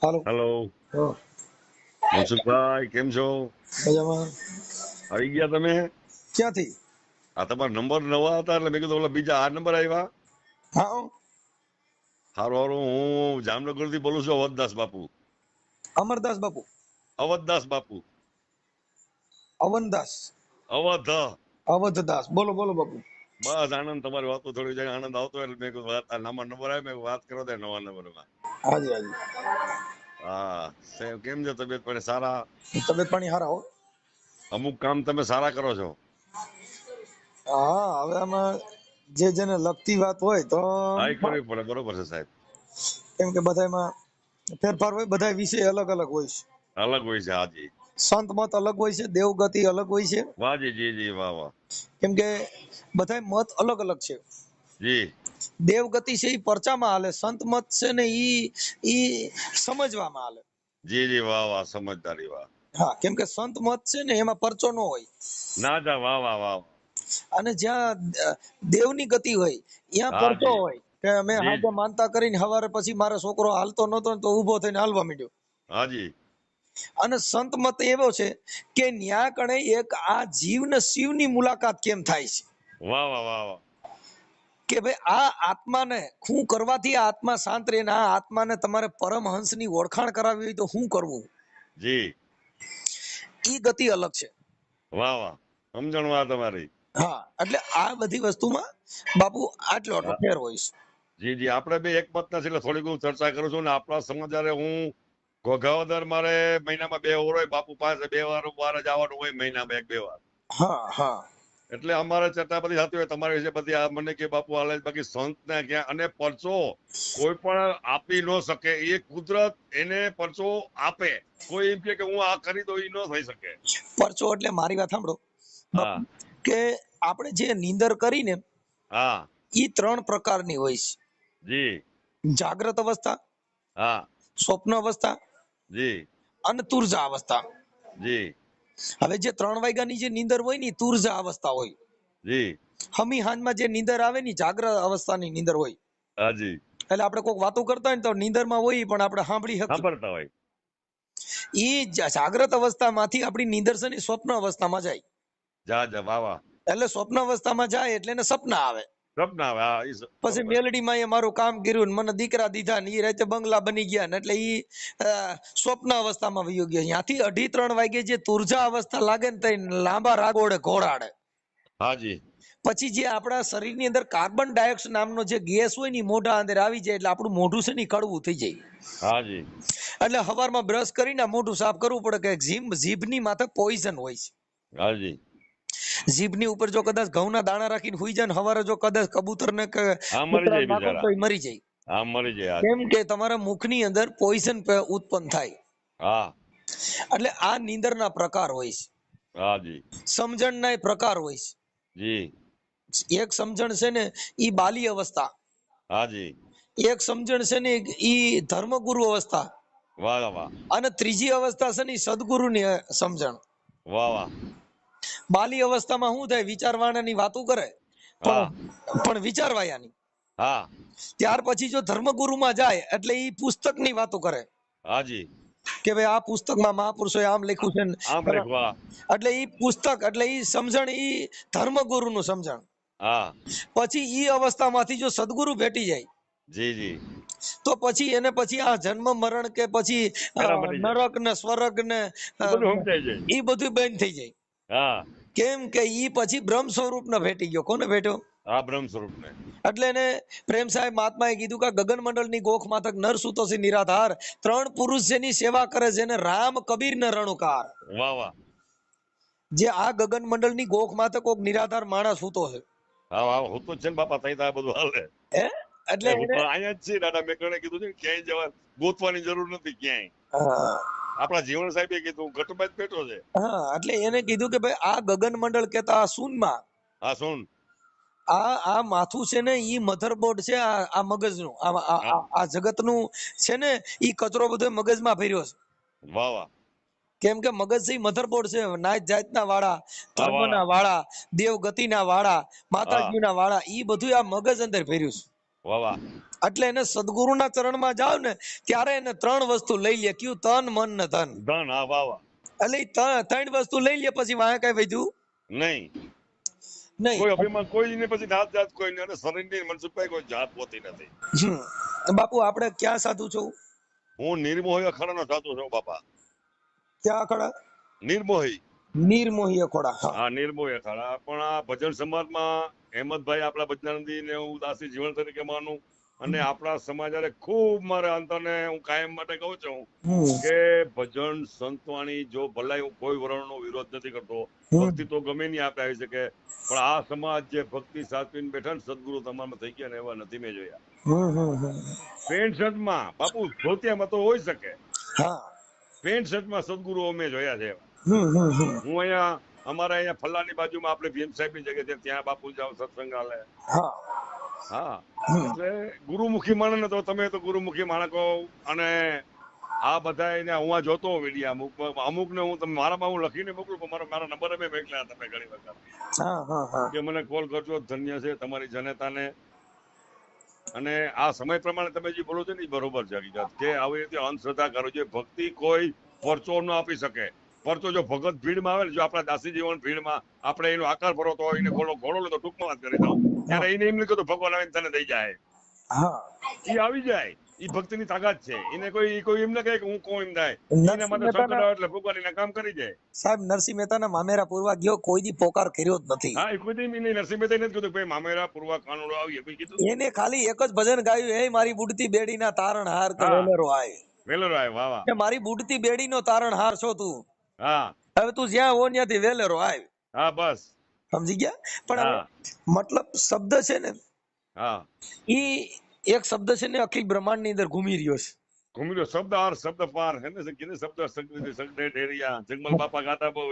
હાલો. Hello હા, મનસુખભાઈ, કેમ છો? મજામાં. આવી ગયા તમે? ક્યાંથી? આ તમારા નંબર નવા હતા એટલે મેં કીધું ઓલા બીજા આ નંબર આવ્યા. હા, હારું હારું, હું જામનગર થી બોલું છું. અવધદાસ બાપુ. અમરદાસ બાપુ. અવધદાસ બાપુ. અવનદાસ. અવધ. અવધદાસ. બોલો બોલો બાપુ. બસ આનંદ, તમારી વાતો થોડી જાય આનંદ આવતો એટલે મેં કીધું વાત આ નંબર નંબર આવે મેં કીધું વાત કરો દે નવા નંબરમાં. હાજી હાજી. હા કેમ છે તબિયત પાણી સારા? તબિયત પાણી હારા હો. અમુક કામ તમે સારા કરો છો. હા, હવે આમાં જે જેને લગતી વાત હોય તો હા, એ કરવી પડે, બરોબર છે સાહેબ. કેમ કે બધામાં ફેરફાર હોય, બધા વિષય અલગ અલગ હોય છે. અલગ હોય છે. હાજી. સંત મત અલગ હોય છે, દેવગતિ અલગ હોય છે. વાહ જી જી, વાહ વાહ. કેમ કે બધા મત અલગ અલગ છે. જી દેવગતિ છે એ પરચામાં હાલે, સંત મત છે ને ઈ સમજવામાં હાલે. જી જી, વાહ વાહ, સમજદારી, વાહ. હા, કેમ કે સંત મત છે ને એમાં પરચો ન હોય. ના જા, વાહ વાહ વાહ. અને જ્યાં દેવની ગતિ હોય ત્યાં હા પરચો જી હોય કે અમે જી હાજે માનતા કરીને હવારે પછી મારો છોકરો હાલતો નતો ને તો ઊભો થઈને હાલવા માંડ્યો. હાજી. અને સંત મત એવો છે કે ન્યા કણે એક આ જીવ ને શિવની મુલાકાત કેમ થાય છે વાહ વાહ વાહ વાહ. કે ભાઈ આ આત્માને શું કરવાથી આ આત્મા શાંત રહે ને આ આત્માને તમારે પરમહંસની ઓળખાણ કરાવી હોય તો શું કરવું, જી ઈ ગતિ અલગ છે. વાહ વાહ, સમજણ વાહ તમારી. હા, એટલે આ બધી વસ્તુમાં બાપુ આટલો આટલો હા, ફેર હોય છે. જી જી, આપણે બે એક મત નથી એટલે થોડીક હું ચર્ચા કરું છું ને આપણા સમાચારે હું ઘોઘાવદર મારે મહિનામાં 2 વાર હોય બાપુ પાસે 2 વાર જવાનું હોય મહિનામાં 1-2 વાર. હા હા એટલે અમારે ચર્ચા બધી થતી હોય તમારી વિશે બધી આ મને કે બાપુ હાલે બાકી સંત ને ક્યાં અને પરચો કોઈ પણ આપી ન શકે, એ કુદરત એને પરચો આપે. કોઈ એમ કે હું આ કરી દઉં એ ન થઈ શકે. પરચો એટલે મારી વાત સાંભળો બાપુ, હા કે આપણે જે નીંદર કરીને હા ઈ 3 પ્રકારની હોય છે. જી જાગ્રત અવસ્થા, હા સ્વપ્ન અવસ્થા જી અને તુર્જા અવસ્થા. જી હવે જે 3 વાગ્યાની જે નીંદર હોય ને તુર્જા અવસ્થા હોય. જી હમી હાંજમાં જે નીંદર આવે ને જાગ્રત અવસ્થાની નીંદર હોય. હાજી. એટલે આપણે કોઈક વાતો કરતા હોય ને તો નીંદરમાં હોય પણ આપણે સાંભળી શકીએ. સાંભળતા હોય. ઈ જાગ્રત અવસ્થામાંથી આપણી નીંદર છે ને સ્વપ્ન અવસ્થામાં જાય. જા જા, વાહ વાહ. એટલે સ્વપ્ન અવસ્થામાં જાય એટલે એને સપના આવે. સપના આવે, હા પછી બરોબર. મેલડીમાં એ મારું કામ કર્યું ને મને દીકરા દીધા ને એ રાતે બંગલા બની ગયા ને એટલે ઈ સ્વપ્ન અવસ્થામાં વયો ગયા. ત્યાંથી 2:30-3 વાગે જે તુર્જા અવસ્થા લાગે ને તો લાંબા રાગોડે ઘોડાડે. હાજી પછી જે આપણા શરીરની અંદર કાર્બન ડાયોક્સાઇડ નામનો જે ગેસ હોય ને મોઢા અંદર આવી જાય એટલે આપણું મોઢું છે ને કડવું થઈ જાય. હાજી એટલે સવારમાં બ્રશ કરીને મોઢું સાફ કરવું પડે કે જીભની માથે પોઈઝન હોય છે. હાજી. જીભની ઉપર જો કદાચ ઘઉંના દાણા રાખીને હુઈ જાય ને સવારે જો કદાચ કબૂતરને કે હા, મરી કૂતરાને જાય નાખો ને બિચારા. તો એ મરી જાય. હા, મરી જાય. કેમ હાજી. કે તમારા મુખની અંદર પોઈઝન ઉત્પન્ન થાય. હા એટલે આ નીંદરના પ્રકાર હોય છે. હાજી સમજણના એ પ્રકાર હોય જી છે. એક સમજણ છે ને ઈ બાલી અવસ્થા, હાજી. એક સમજણ છે ને ઈ ધર્મગુરુ અવસ્થા, વાહ વાહ અને ત્રીજી અવસ્થા છે ને ઈ સદગુરુની સમજણ. વાહ વાહ. બાલી અવસ્થામાં શું થાય, વિચારવાણાની વાતો કરે હા પણ વિચારવાયાની. હા ત્યાર પછી જો ધર્મગુરુમાં જાય એટલે ઈ પુસ્તકની વાતો કરે હાજી. કે ભાઈ આ પુસ્તકમાં મહાપુરુષોએ આમ લખ્યું છે ને આમ રેખ, વાહ. એટલે ઈ પુસ્તક એટલે ઈ સમજણ ઈ ધર્મગુરુનું સમજણ. હા પછી ઈ અવસ્થામાંથી જો સદગુરુ ભેટી જાય જી જી, તો પછી એને પછી આ જન્મ મરણ કે પછી પેલા મટી જાય. નરક ને સ્વર્ગ ને એ બધું સમજાય જાય. ઈ બધું બંધ થઈ જાય. હા કેમ કે ઈ પછી બ્રહ્મ સ્વરૂપ ને ભેટી ગયો. કોને ભેટ્યો? હા, બ્રહ્મ સ્વરૂપ ને. એટલે એને પ્રેમ સાહેબ મહાત્માએ કીધું કે ગગન મંડળ ની ગોખ માથક નર સૂતો છે નિરાધાર, 3 પુરુષ જેની સેવા કરે છે એને રામ કબીર ને રણુકાર. વાહ વાહ. જે આ ગગન મંડળ ની ગોખ માથક કોક નિરાધાર માણસ સૂતો છે. હા હા, હું તો છે ને બાપા, થઈ થાય બધું હાલે. હે એટલે હું એને તો અહીંયા જ છે દાદા, મેં કણે કીધું છે ક્યાંય જવા ગોતવાની જરૂર નથી ક્યાંય. હા આપણા જીવન સાહેબે કીધું ઘટમાં જ બેઠો છે. હા, એટલે એને કીધું કે ભાઈ આ ગગન મંડળ કેતા આ શૂનમાં હા સુન. આ માથું છે ને ઈ મધરબોર્ડ છે આ મગજનું. હા, આ જગતનું છે ને ઈ કચરો બધો મગજમાં ભર્યો છે. વાહ વાહ. કેમ કે મગજ છે મધરબોર્ડ છે. નાત જાતના વાળા, હા વાળા. ધર્મના વાળા, દેવ ગતિના વાળા, હા માતાજીના વાળા, ઈ બધું આ મગજ અંદર ભર્યું છે. વાહ વાહ. એટલે એને સદગુરુના ચરણમાં જાવ ને ત્યારે એને 3 વસ્તુ લઈ લે, કયું? તન, મન ને ધન. ધન. હા વાહ વાહ. એટલે ઈ 3 વસ્તુ લઈ લે પછી વાંહે કઈ વધ્યું નહીં. નહીં. કોઈ અભિમાન કોઈ ને પછી જાત કોઈ નહીં, અને શરીરની મનસુખભાઈ કોઈ જાત હોતી નથી. બાપુ આપણે ક્યાં સાધુ છો? હું નિર્મોહી અખાડાનો સાધુ છું બાપા. ક્યાં અખાડા? નિર્મોહી. નિર્મોહી અખોડા. હા. હા, નિર્મોહી અખાડા. પણ આ ભજન સમાજમાં હેમંતભાઈ આપણા ભજનાનંદી ને હું દાસી જીવન તરીકે માનું, અને આપણા સમાજ હારે ખૂબ મારા અંતરને હું કાયમ માટે કહું છું કે ભજન સંતવાણી જો ભલાઈ હું કોઈ વર્ણનો વિરોધ નથી કરતો. ભક્તિ તો ગમે નહીં આપણે આવી શકે, પણ આ સમાજ જે ભક્તિ સાચવીને બેઠા ને સદગુરુ તમારામાં થઈ ગયા ને એવા નથી મેં જોયા. પેન્ટ શર્ટમાં બાપુ ધોતિયામાં તો હોઈ શકે, હા. પેન્ટ શર્ટમાં સદગુરુ અમે જોયા છે. હું અહીંયા અમારા અહીંયા ફલ્લાની બાજુમાં આપણે ભીમ સાહેબની જગ્યાએ ત્યાં બાપુ જાવ સત્સંગ હાલે. હા. હા, એટલે ગુરુમુખી માણસ ને તો તમે તો ગુરુમુખી માણસ કહો. અને આ બધા એને હું આ જોતો વિડીયો અમુક ને હું મારામાં હું લખીને મોકલું, પણ મારા નંબર મેં મોકલ્યા તમે ઘણી વખત કે મને કોલ કરજો. ધન્ય છે તમારી જનતાને. અને આ સમય પ્રમાણે તમે જે બોલો છો ને એ બરોબર છે હકીકત, કે આવી રીતે અંધશ્રદ્ધા કરો છો. ભક્તિ કોઈ પરચો ન આપી શકે. પરચો જો ભગત ભીડમાં આવે ને, જો આપણા દાસી જીવન ભીડમાં આપણે એનો આકાર ભરો તો એને ઘોડો લો, તો ટૂંકમાં વાત કરી દઉં, ત્યારે એને એમ નહીં કીધું ભગવાન આવીને તને દઈ જાય. એ આવી જાય. એ ભક્તિની તાકાત છે. એને કોઈ એમ ના કહે કે હું કોણ એમ થાય. એના માટે સંકટ આવે એટલે ભગવાન એના કામ કરી જાય. સાહેબ નરસિંહ મહેતાના મામેરા પૂરવા ગયો, કોઈ દી પોકાર કર્યો જ નથી. હા, એ કોઈ દી નરસિંહ મહેતા નથી કીધું ભાઈ મામેરા પૂરવા કાનુડો આવી કોઈ કીધું. એને ખાલી એક જ ભજન ગાયું, હે મારી બુડતી બેડીના તારણહાર કે વેલેરો આય. વેલેરો આય. વાહ વાહ. કે મારી બુડતી બેડીનો તારણહાર છો તું. હા. હવે તું જ્યાં હો ત્યાંથી વેલેરો આય. હા બસ. સમજી ગયા? પણ મતલબ શબ્દ છે ને, હા, ઈ એક શબ્દ છે ને અખિલ બ્રહ્માંડ ની અંદર ઘૂમી રહ્યો છે. ઘૂમી રહ્યો શબ્દ આર શબ્દ પાર હે ને, કે શબ્દ સગડે ઢેરિયા જંગલ બાપા ગાતા બહુ.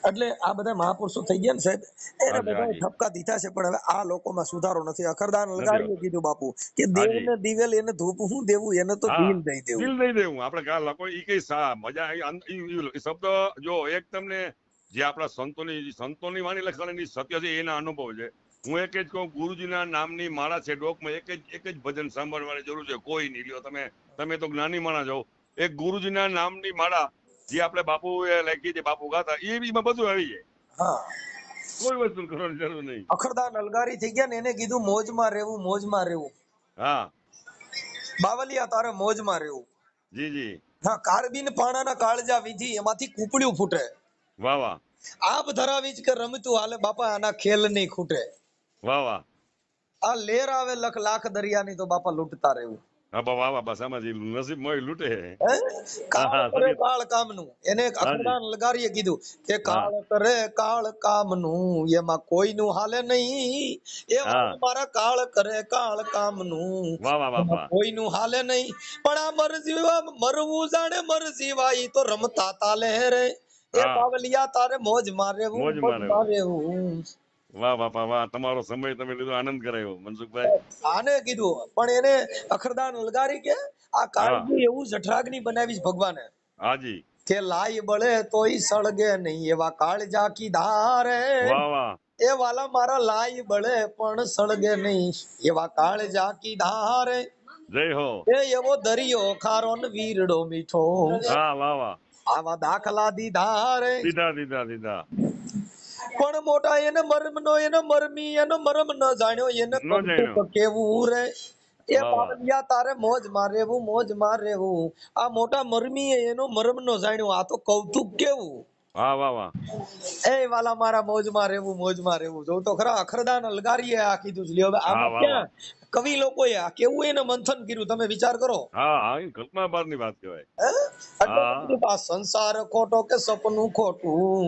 એટલે આ બધા મહાપુરુષો થઈ ગયા ને સાહેબ, એને બધા ઠપકા દીધા છે, પણ હવે આ લોકોમાં સુધારો નથી. અખરદાન લગાડીએ કીધું બાપુ કે દેવ ને દિવેલ એને ધૂપ હું દેવું, એને તો દિલ દઈ દેવું. દિલ દઈ દેવું. આપણે લોકો ઈ કઈ મજા શબ્દ જો એક તમને જે આપણા સંતોની વાણી લખાણેલી સત્ય છે એના અનુભવ છે. હું એક જ કહું, ગુરુજીના નામની માળા છે ડોકમાં, એક જ ભજન સાંભળવાની જરૂર છે. કોઈ નહીં લ્યો. તમે તો જ્ઞાની માણસ છો. એક ગુરુજીના નામની માળા જે આપણે બાપુ એ લખી છે, બાપુ ગાતા, એમાં બધું આવી જાય. કોઈ વસ્તુ કરવાની જરૂર નહીં. અખરદાન અલગારી થઈ ગયા ને, એને કીધું મોજમાં રહેવું, મોજમાં રહેવું. હા, બાવલિયા તારે મોજમાં રહેવું. જી જી. હા, કારબીન પાણાના કાળજા વિધિ, એમાંથી કૂપળ્યું ફૂટે. વાહ વાહ. આપ ધરાવી જ કે રમતું હાલે બાપા, આના ખેલ નહીં ખૂટે. વાહ વાહ. આ લેર આવે લખ લાખ દરિયાની, તો બાપા લૂંટતા રહેવું. વાહ વાહ. બસ આમાં નસીબ મોય લૂટે. કાળ કામનું એને અખરદાન લગારીએ કીધું કે કાળ કરે કાળ કામનું, એમાં કોઈનું હાલે નહીં. એ મારા કાળ કરે કાળ કામનું, કોઈનું હાલે નહીં. પણ આ મરવું જાણે મર જીવાય, તો રમતા તાલે રે. એ બાવલિયા તારે મોજ મારે રહેવું. વાહ બાપા વાહ. તમારો સમય તમે લીધો, આનંદ કરાયો મનસુખભાઈ. આને કીધું, પણ એને અખરદાન લગારી કે આ કાળજી એવું જઠરાગ્નિ બનાવી ભગવાને. હાજી. કે લાઈ બળે તોય સળગે નહીં, એવા કાળજા કી ધારે. વાહ વાહ. એ વાલા મારા લાઈ બળે પણ સળગે નહીં, એવા કાળજા કી ધારે. જય હો. એ એવો દરિયો ખારો ને વીરડો મીઠો. હા વાહ વાહ. આવા દાખલા દીધા રે. દીધા. પણ મોટા એને મરમ ન જાણ્યો, એને કેવું રે. એ બાવલિયા તારે મોજમાં રહેવું. આ મોટા મરમીએ એનો મરમ નો જાણ્યો, આ તો કૌતુક કેવું. વાહ. એ વાલા મારા મોજમાં રહેવું. જો તો ખરા અખરદાન અલગારીએ આ કીધું છે. હવે આમાં ક્યાં કવિ લોકોએ આ કેવું એને મંથન કર્યું, તમે વિચાર કરો. કલ્પના બહારની વાત કહેવાય. આ સંસાર ખોટો કે સપનું ખોટું,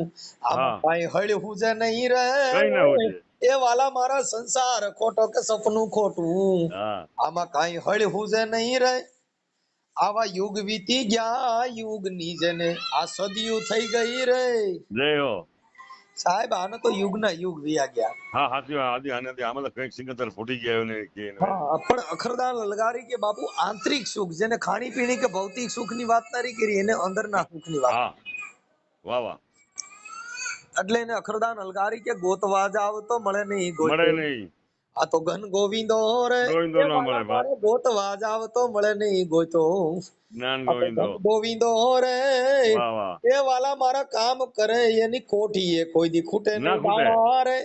આમાં કઈ હળવું છે નહીં રે. એ વાલા મારા સંસાર ખોટો કે સપનું ખોટું, આમાં કઈ હળવું છે નહીં રે. આવા યુગ વીતી ગયા, યુગ ની જેને આ સદીયું થઈ ગઈ રે. જય હો સાહેબ, આને તો યુગ ના યુગ વિયા ગયા. હા સાચી વાત. આમાં તો કઈક સિંગતર ફૂટી ગયો ને. પણ અખરદાન લગારી કે બાપુ આંતરિક સુખ, જેને ખાણી પીણી કે ભૌતિક સુખ ની વાત નથી કરી, એને અંદરના સુખ ની વાત. વાહ. એટલે એને અખરદાન અલગારી કે ગોતવા જાવ તો મળે નહીં. આ તો ઘન ગોવિંદો રે ગોવિંદો એ ન વાલા મળે મારે ગોતવા જાવ તો મળે નહીં ગોતો. જ્ઞાન આ તો ગોવિંદો. ઘન ગોવિંદો રે વાહ વાહ. એ વાલા મારા કામ કરે એની કોઠી એ કોઈ દી ખૂટે ના નહીં ખૂટે. દાણા રે.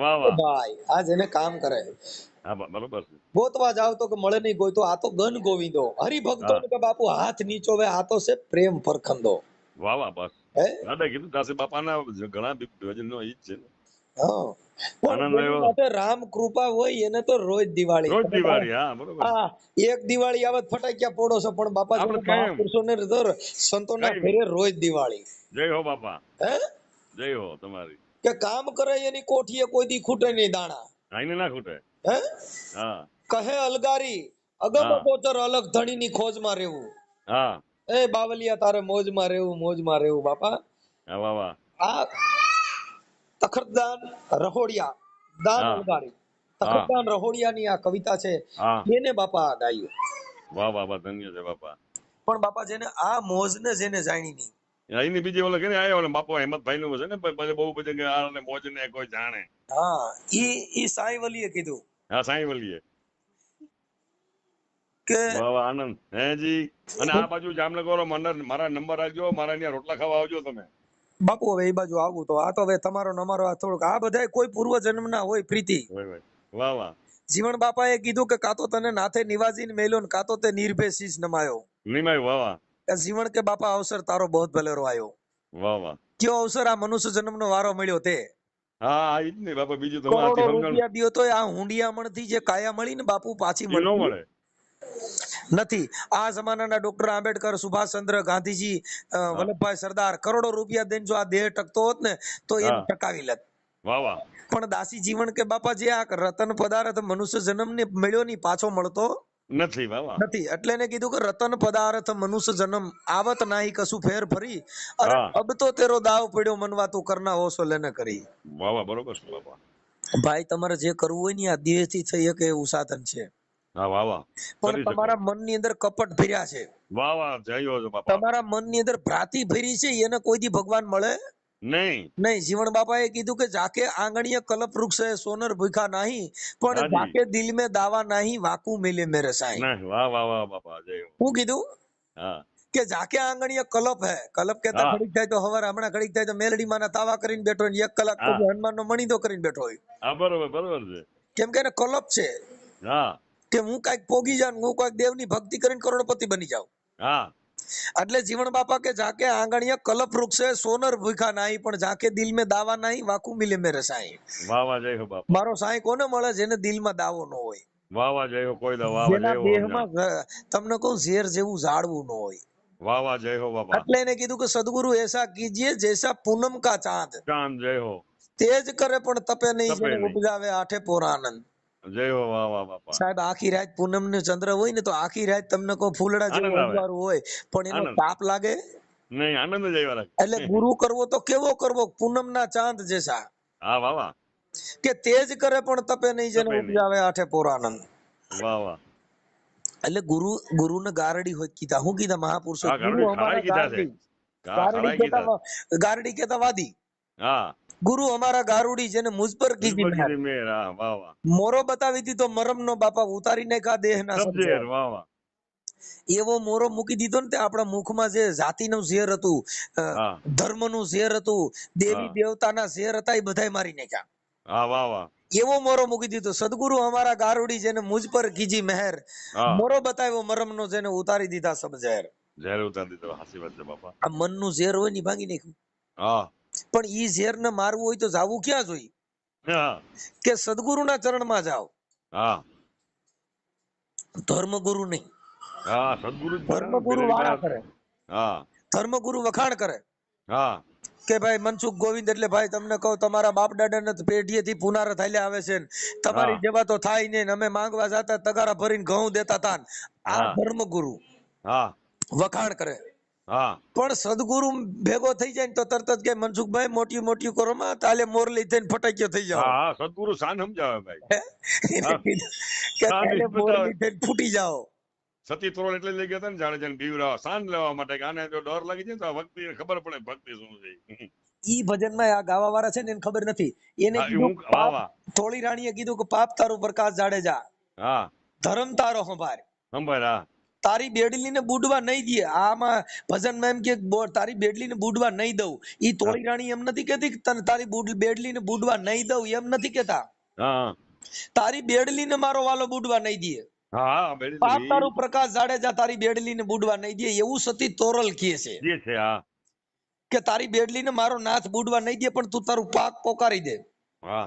વાહ એ વાહ. ભાઈ આ જેને કામ કરે હા બરોબર છે. ગોતવા જાવ તો કે મળે નહીં ગોતો. આ તો ગન ગોવિંદો હરિભક્તો હા ને કે બાપુ હાથ નીચો વે આ તો છે પ્રેમ પરખંદો. વાહ વાહ બસ. હે દાદા કીધું દાસી બાપાના ઘણા ભજનો ઈ જ છે ને. હા પણ આનંદ જેની આવ્યો. માટે રામ કૃપા હોય એને તો રોજ દિવાળી. રોજ તમે દિવાળી, હા બરોબર. હા એક દિવાળી આવે તો ફટાકિયા ફોડો છો પણ બાપા આપડે જેને કેમ મહાપુરુષો ને સંતોના કઈ ઘરે રોજ દિવાળી. જય હો બાપા. હે જય હો તમારી. કે કામ કરે એની કોઠીએ કોઈ દી ખૂટે નહીં દાણા. આઈને ના ખૂટે. હે હા કહે અલગારી અગમ હા ગોચર અલગ ધણીની ખોજમાં રહેવું. હા એ બાવલિયા તારે મોજમાં રહેવું બાપા. હા વાહ વાહ. આ તખતદાન રહોડિયા દાન હા અલગારી હા તખતદાન રહોડિયાની આ કવિતા છે. હા એને બાપા ગાયું. વાહ વાહ વાહ ધન્ય છે બાપા. પણ બાપા જેને આ મોજને જેને જાણી નહીં. અહીંની બીજી ઓલા કે આયા ઓલા બાપા હેમંતભાઈ નું છે ને પછી બહુ બધે કે આ ને મોજ ને કોઈ જાણે. હા ઈ સાઈ વલીએ કીધું હા સાંઈ વલીએ. કે વાહ વાહ આનંદ હે જી. અને આ બાજુ જામનગર મારા નંબર આવજો, મારા ત્યાં રોટલા ખાવા આવજો તમે. બાપુ હવે એ બાજુ આવું તો આ તો હવે તમારો ને અમારો આ થોડુંક આ બધા કોઈ પૂર્વ જન્મના હોય પ્રીતિ. હોય વાહ વાહ. જીવણ બાપાએ કીધું કે કાં તો તને નાથે નિવાજીને મેલ્યો ને કાં તો તે નિર્ભય શીશ નમાયો. નિમાય વાહ વાહ. કે જીવણ કે બાપા અવસર તારો બહુ ભલેરો આવ્યો. વાહ વાહ. કયો અવસર આ મનુષ્ય જન્મનો વારો મળ્યો તે. હા ઈ જ ને બાપા બીજું કરોડો તમારાથી સમજણ રૂપિયા દિયો તો આ હુંડિયામણથી જે કાયા મળી ને બાપુ પાછી ઈ નો મળતી મળે. નથી. આ જમાનાના ડોક્ટર આંબેડકર, સુભાષચંદ્ર ગાંધીજી, વલ્લભભાઈ સરદાર કરોડો રૂપિયા દઈને જો આ દેહ ટકતો હોત ને તો એને હા ટકાવી લેત. વાહ વાહ. પણ દાસી જીવન કે બાપા જે આ રતન પદાર્થ મનુષ્ય જન્મને મળ્યો ની પાછો મળતો નથી વાહ વાહ. નથી. એટલે એને કીધું કે રતન પદાર્થ મનુષ્ય જન્મ આવત નાહી કશું ફેર ફરી અરે હા અબ તો તેરો દાવ પડ્યો મનવા તું કરના હોશો લેને કરી. વાહ વાહ બરોબર છે બાપા. ભાઈ તમારે જે કરવું હોય ને આ દેહ થી થઈ શકે એવું સાધન છે. હા વાહ વાહ. પણ કરી શકાય. તમારા મનની અંદર કપટ ભર્યા છે, વાહ વાહ જય હો બાપા. તમારા મનની અંદર ભ્રાતિ ભરી છે, એને કોઈ દી ભગવાન મળે નહીં. નહીં. જીવણ બાપાએ કીધું કે જાકે આંગણીય કલપ વૃક્ષ હે સોનર ભૂખા નહીં પણ હાજી. જાકે દિલ में દાવા નહીં વાકુ મિલે મેરે સાईं. ના વાહ વાહ વાહ બાપા જય હો. હું કીધું હા કે જાકે આંગણીય કલપ હે કલપ કેતા હા ઘડીક થાય તો હવાર હમણાં ઘડીક થાય તો મેલડી માના તાવા કરીને બેઠો હોય, 1 કલાક હા પછી હનુમાનનો મણીદો કરીને બેઠો હોય. હા બરોબર બરોબર છે. કેમ કે એને કલપ છે હા કે હું કાંઈક પોગી જાઉં, હું કાંઈક દેવની ભક્તિ કરીને કરોડપતિ બની જાઉં. હા એટલે જીવણ બાપા કે જાકે આંગણીય કલપ વૃક્ષ હે સોનર ભૂખા નહીં પણ જાકે દિલ में દાવા નહીં વાકુ મિલે મેરે સાईं. વાહ વાહ જય હો બાપા. મારો સાईं કોને મળે જેને દિલમાં દાવો ન હોય, વાહ વાહ જય હો કોઈ દા વાહ વાહ જેના જય હો સમજણ. દેહમાં તમને કહું ઝેર જેવું ઝાડવું ન હોય. વાહ વાહ જય હો બાપા. એટલે એને કીધું કે સદગુરુ એસા કીજીએ જૈસા પૂનમ કા ચાંદ ચાંદ જય હો. તેજ કરે પણ તપે નહીં તપે જેને નહીં. ઉપજાવે આઠે પોર આનંદ. જય હો વાહ વાહ બાપા. સાહેબ આખી રાત પૂનમ ને ચંદ્ર હોય ને તો આખી રાત તમને કહું ફૂલડા જેવું આનંદ આવે. અંધારું હોય પણ એનો આનંદ. તાપ લાગે. નહીં આનંદ જ આવ્યા એટલે રાખે. ગુરુ કરવો તો કેવો કરવો પૂનમના ચાંદ જેસા હા વાહ વાહ. કે તેજ કરે પણ તપે નહીં જેને તપે નહીં. ઉપજાવે આઠે પોર આનંદ. વાહ વાહ. એટલે ગુરુને ગારડી હોય કીધા. હું કીધા મહાપુરુષો હા ગુરુ ગારડી અમારા ખારાઈ કીધા છે. ગારડી. હા ગારડી ખારાઈ કીધા. ગારડી કેતા વાદી. હા ગુરુ અમારા ગારુડી જેને મુझ પર કીધી ઉજ્જવલ મહેર. કીધી મેર. હા વાહ વાહ. મોરો બતાવી દીધો મરમ નો બાપા ઉતારી નાખા દેહ ના સમજે. સબજેર વાહ વાહ. એવો મોરો મૂકી દીધો ને તે આપણા મુખમાં જે જાતિનું ઝેર હતું, હા ધર્મનું ઝેર હતું, દેવી હા દેવતાના ઝેર હતા એ બધાય મારી નાખ્યા. હા વાહ વાહ. એવો મોરો મૂકી દીધો. સદગુરુ અમારા ગારુડી જેને મુझ પર કીજી મહેર. હા મોરો બતાવ્યો મરમનો જેને ઉતારી દીધા સબ ઝેર. ઝેર ઉતારી દીધો હાચી વાત છે બાપા. આ મનનું ઝેર હોય ને ભાંગી નાખ્યું. હા પણ ઈ ઝેર ને મારવું હોય તો જાવું ક્યાં જોઈએ? હા કે સદગુરુના ચરણમાં જાઓ. હા ધર્મગુરુ નહીં. હા સદગુરુ જ બધા ને ધર્મગુરુ પેલી વારા વાત. કરે, હા ધર્મગુરુ વખાણ કરે હા કે ભાઈ મનસુખ ગોવિંદ એટલે ભાઈ તમને કહું તમારા બાપ દાદાને પેઢીએથી પુનારા થાલ્યા આવે છે ને હા તમારી જેવા તો થાય નહીં ને અમે માંગવા જતા તગારા ભરીને ઘઉં દેતા હતા ને. આ હા ધર્મગુરુ હા વખાણ કરે. હા પણ સદગુરુ ભેગો થઈ જાય ને તો તરત જ કે મનસુખભાઈ મોટી મોટી કરો માં તાલે મોરલી થઈને ફટાક્યો થઈ જાઓ. હા હા સદગુરુ શાન સમજાવે ભાઈ. એને હા કીધું કે શાન તાલે બતાવે. મોરલી થઈને ફૂટી જાઓ. સતી તોરણ એટલે લઈ ગયા હતા ને જાણે જાણે બીવરાવા શાન લેવા માટે કે આને જો ડર લાગી જાય ને તો આ ભક્તિ ખબર પડે ભક્તિ શું છે. ઈ ભજનમાં આ ગાવા વાળા છે ને એને ખબર નથી. એને હા, કીધું વાહ પાપ, વાહ. થોળી રાણીએ કીધું કે પાપ તારું પ્રકાશ જાડેજા, હા, ધર્મ તારો સંભાર, સંભાળ. હા, તારી બેડલીને બુડવા નહીં દે. આમાં ભજનમાં એમ કે તારી બેડલીને બુડવા નહીં દઉં. ઈ હા, થોળી રાણી એમ નથી કેતી કે તને તારી બેડલીને બુડવા નહીં દઉં, એમ નથી કેતા. હા, તારી બેડલીને મારો વાલો બુડવા નહીં દે. હા, પાપ બેડી તારું પ્રકાશ જાડેજા, તારી બેડલીને બુડવા નહીં દે, એવું સતી તોરલ કહે છે જે છે. હા, કે તારી બેડલીને મારો નાથ બુડવા નહીં દે, પણ તું તારું પાક પોકારી દે. હા,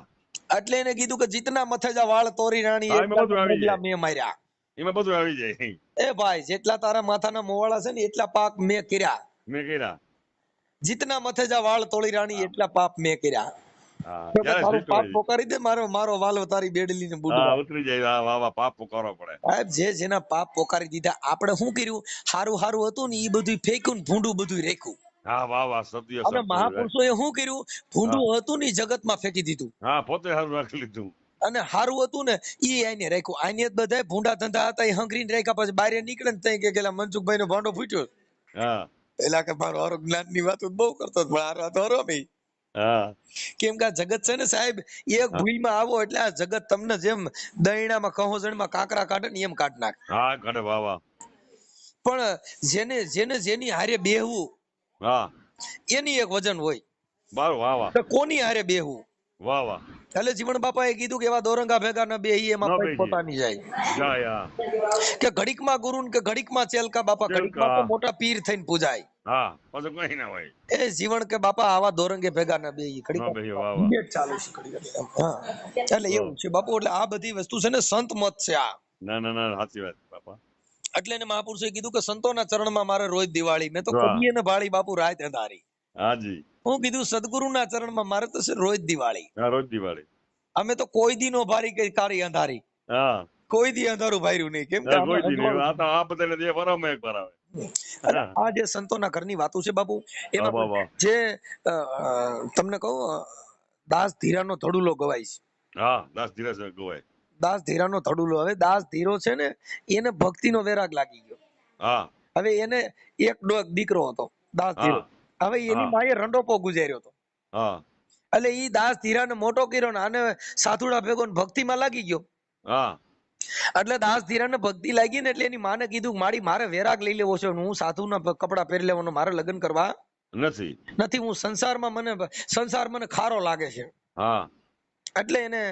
એટલે એને કીધું કે જીતના મથેજા વાળ તોરી રાણી, હા, એમાં એટલા બધું આવી મોગલા જાય. મેં માર્યા. એમાં બધું આવી જાય. એ ભાઈ, જેટલા તારા માથાના મોવાળા છે ને એટલા પાપ મેં કર્યા. મેં કર્યા. જીતના મથેજા વાળ તોળી રાણી, હા, એટલા પાપ મેં કર્યા. હા, તો કે ક્યારે તારું જીત પાપ હોય. પોકારી દે, મારો મારો વાલો તારી બેડલીને હા, બુડવા. ઉતરી જાય. હા, વાહ વાહ, પાપ પુકારવો પડે. સાહેબ, જેના પાપ પોકારી દીધા, આપણે શું કર્યું? હારું હારું હતું ને એ બધું ફેંક્યું ને ભૂંડું બધું રાખ્યું. હા, વાહ વાહ, સત્ય અને શબ્દ. મહાપુરુષોએ શું કર્યું? હા, ભૂંડું હતું ને ઈ જગતમાં ફેંકી દીધું. હા, પોતે સારું રાખી લીધું. અને હારું હતું ને ઈ આઈને રાખ્યું. આઈને જ બધાય ભૂંડા ધંધા હતા એ હંગરીને રાખ્યા. પછી બહાર નીકળે ને તઈ કે પેલા મનસુખભાઈ નો ભાંડો ફૂટ્યો. હા, પેલા કે મારો હારો જ્ઞાન ની વાતો બહુ કરતો, પણ હારો તો હારો નહીં. હા, કેમ કે આ જગત છે ને સાહેબ, એક હા, ભૂલમાં આવો એટલે આ જગત તમને જેમ દહીણામાં કહોજણમાં કાંકરા કાઢે ને એમ કાઢ નાખે. હા, કરે. વાહ વાહ. પણ જેને જેને જેની હારે બેહવું હા, એની એક વજન હોય બાર. વાહ વાહ, કે કોની હારે બેહવું. વાહ વાહ. એટલે જીવણ બાપાએ કીધું કે એવા દોરંગા ભેગા ન બેહી, ન એમાં પગ બેસી પોતાની જાય. જાય. હા, કે ઘડીકમાં ગુરુ ને કે ઘડીકમાં ચેલકા બાપા, ઘડીકમાં તો ચેલકા. મોટા પીર થઈને પૂજાય. હા, પછી કઈ ના હોય. એ જીવન કે બાપા આવા દોરંગે ભેગા ન બેહી, ન બેસી. ઘડીકમાં વાહ વાહ. debate ચાલુ છે ઘડીક. હા, એટલે તો એવું છે બાપુ. એટલે આ બધી વસ્તુ છે ને સંત મત છે આ. ના ના ના, સાચી વાત બાપા. એટલે એને મહાપુરુષે કીધું કે સંતોના ચરણમાં મારે રોજ દિવાળી. મેં તો વાહ. કદીએ ને ભાળી બાપુ રાત અંધારી. હાજી. હું કીધું સદગુરુના ચરણમાં મારે તો છે રોજ દિવાળી. હા, રોજ દિવાળી. અમે તો કોઈ દી નો ભારી કઈ કાળી અંધારી, હા, કોઈ દી અંધારું ભાર્યું નહીં. કેમ કે હા, અમે કોઈ દી નહીં. અજવાળું આ છે. તો આ બધાને જે વરામે એક વરાવે. અને હા, આ જે સંતોના ઘરની વાતો છે બાપુ, વાહ એમાં વાહ વાહ. જે અ, તમને કહું, દાસ ધીરાનો ધડુલો ગવાય છે. હા, દાસ ધીરજ ગોવાય. દાસ ધીરાનો ધડુલો. હવે દાસ ધીરો છે ને, એને ભક્તિનો વેરાગ લાગી ગયો. હા, હવે એને એક દીકરો હતો દાસ ધીરો. હા, હવે એની હા, માએ રંડોપો ગુજાર્યો હતો. હા, એટલે ઈ દાસ ધીરાને મોટો કર્યો ને આને સાધુડા ભેગો ને ભક્તિમાં લાગી ગયો. હા, એટલે દાસ ધીરાને ભક્તિ લાગી ને એટલે એની માને કીધું મારે વેરાગ લઈ લેવો છે. હું સાધુના કપડા પહેરી લેવાનો, મારે લગ્ન કરવા નથી. નથી. હું સંસાર મને ખારો લાગે છે. હા, એટલે એને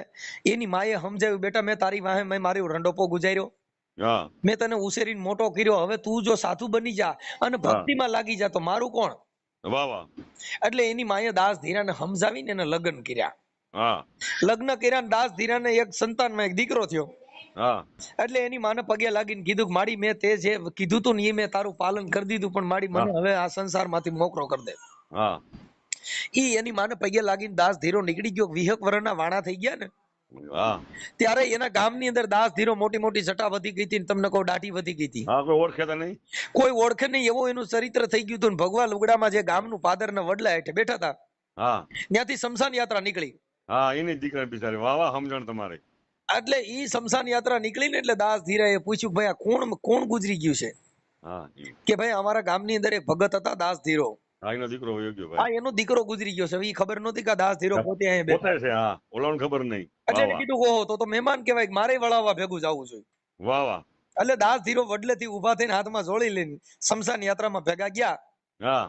એની માએ સમજાવ્યું, બેટા મેં તારી વાહે મેં મારી રંડોપો ગુજાર્યો, હા, મેં તને ઉછેરીને મોટો કર્યો. હવે તું જો સાધુ બની જા અને હા, ભક્તિમાં લાગી જા તો મારું કોણ. વાહ વાહ. એટલે એની માએ દાસ ધીરાને સમજાવીને એને લગ્ન કર્યા. હા, લગ્ન કર્યા, દાસ ધીરાને એક સંતાનમાં એક દીકરો થયો. હા, એટલે એની માને પગે લાગીને કીધું કે માડી, મેં તે જે કીધું તું ને એ મેં તારું પાલન કરી દીધું, પણ માડી હા, મને હવે આ સંસારમાંથી મોકળો કરી દે. હા, ઈ એની માને પગે લાગીને દાસ ધીરો નીકળી ગયો. 20 વર્ષના વાણા થઈ ગયા ને હા, ત્યારે એના ગામની અંદર દાસ ધીરો મોટી મોટી જટા વધી ગઈ હતી ને તમને કહું દાઢી વધી ગઈ હતી. હા, કોઈ ઓળખે તો નહીં. કોઈ ઓળખે નહીં એવો એનું ચરિત્ર થઈ ગયું હતું. ભગવા લુગડામાં જે ગામનું પાદરના વડલા હેઠે બેઠા હતા, હા, ત્યાંથી શમશાન યાત્રા નીકળી. હા, એની દીકરા બિચારી. વાહ વાહ, સમજણ તમારી. એટલે ઈ શમશાન યાત્રા નીકળી ને એટલે દાસ ધીરાએ પૂછ્યું, ભાઈ આ કોણ કોણ ગુજરી ગયું છે? હા, કે ભાઈ અમારા ગામની અંદર એક ભગત હતા દાસ ધીરો, હા, એનો દીકરો વયો ગયો આ ભાઈ. એનો દીકરો ગુજરી ગયો છે. હવે ઈ ખબર નહોતી કે દાસ ધીરો પોતે અહીંયા પોતે બેઠા. છે. હા, ઓલાને ખબર નહીં. એટલે વાહ એને વાહ. કીધું, ઓહો, તો મહેમાન કહેવાય, મારે વળાવવા ભેગું જવું જોઈએ. વાહ વાહ. એટલે દાસ ધીરો વડલેથી ઉભા થઈને હાથમાં જોડી લઈને શમશાન યાત્રામાં ભેગા ગયા. હા,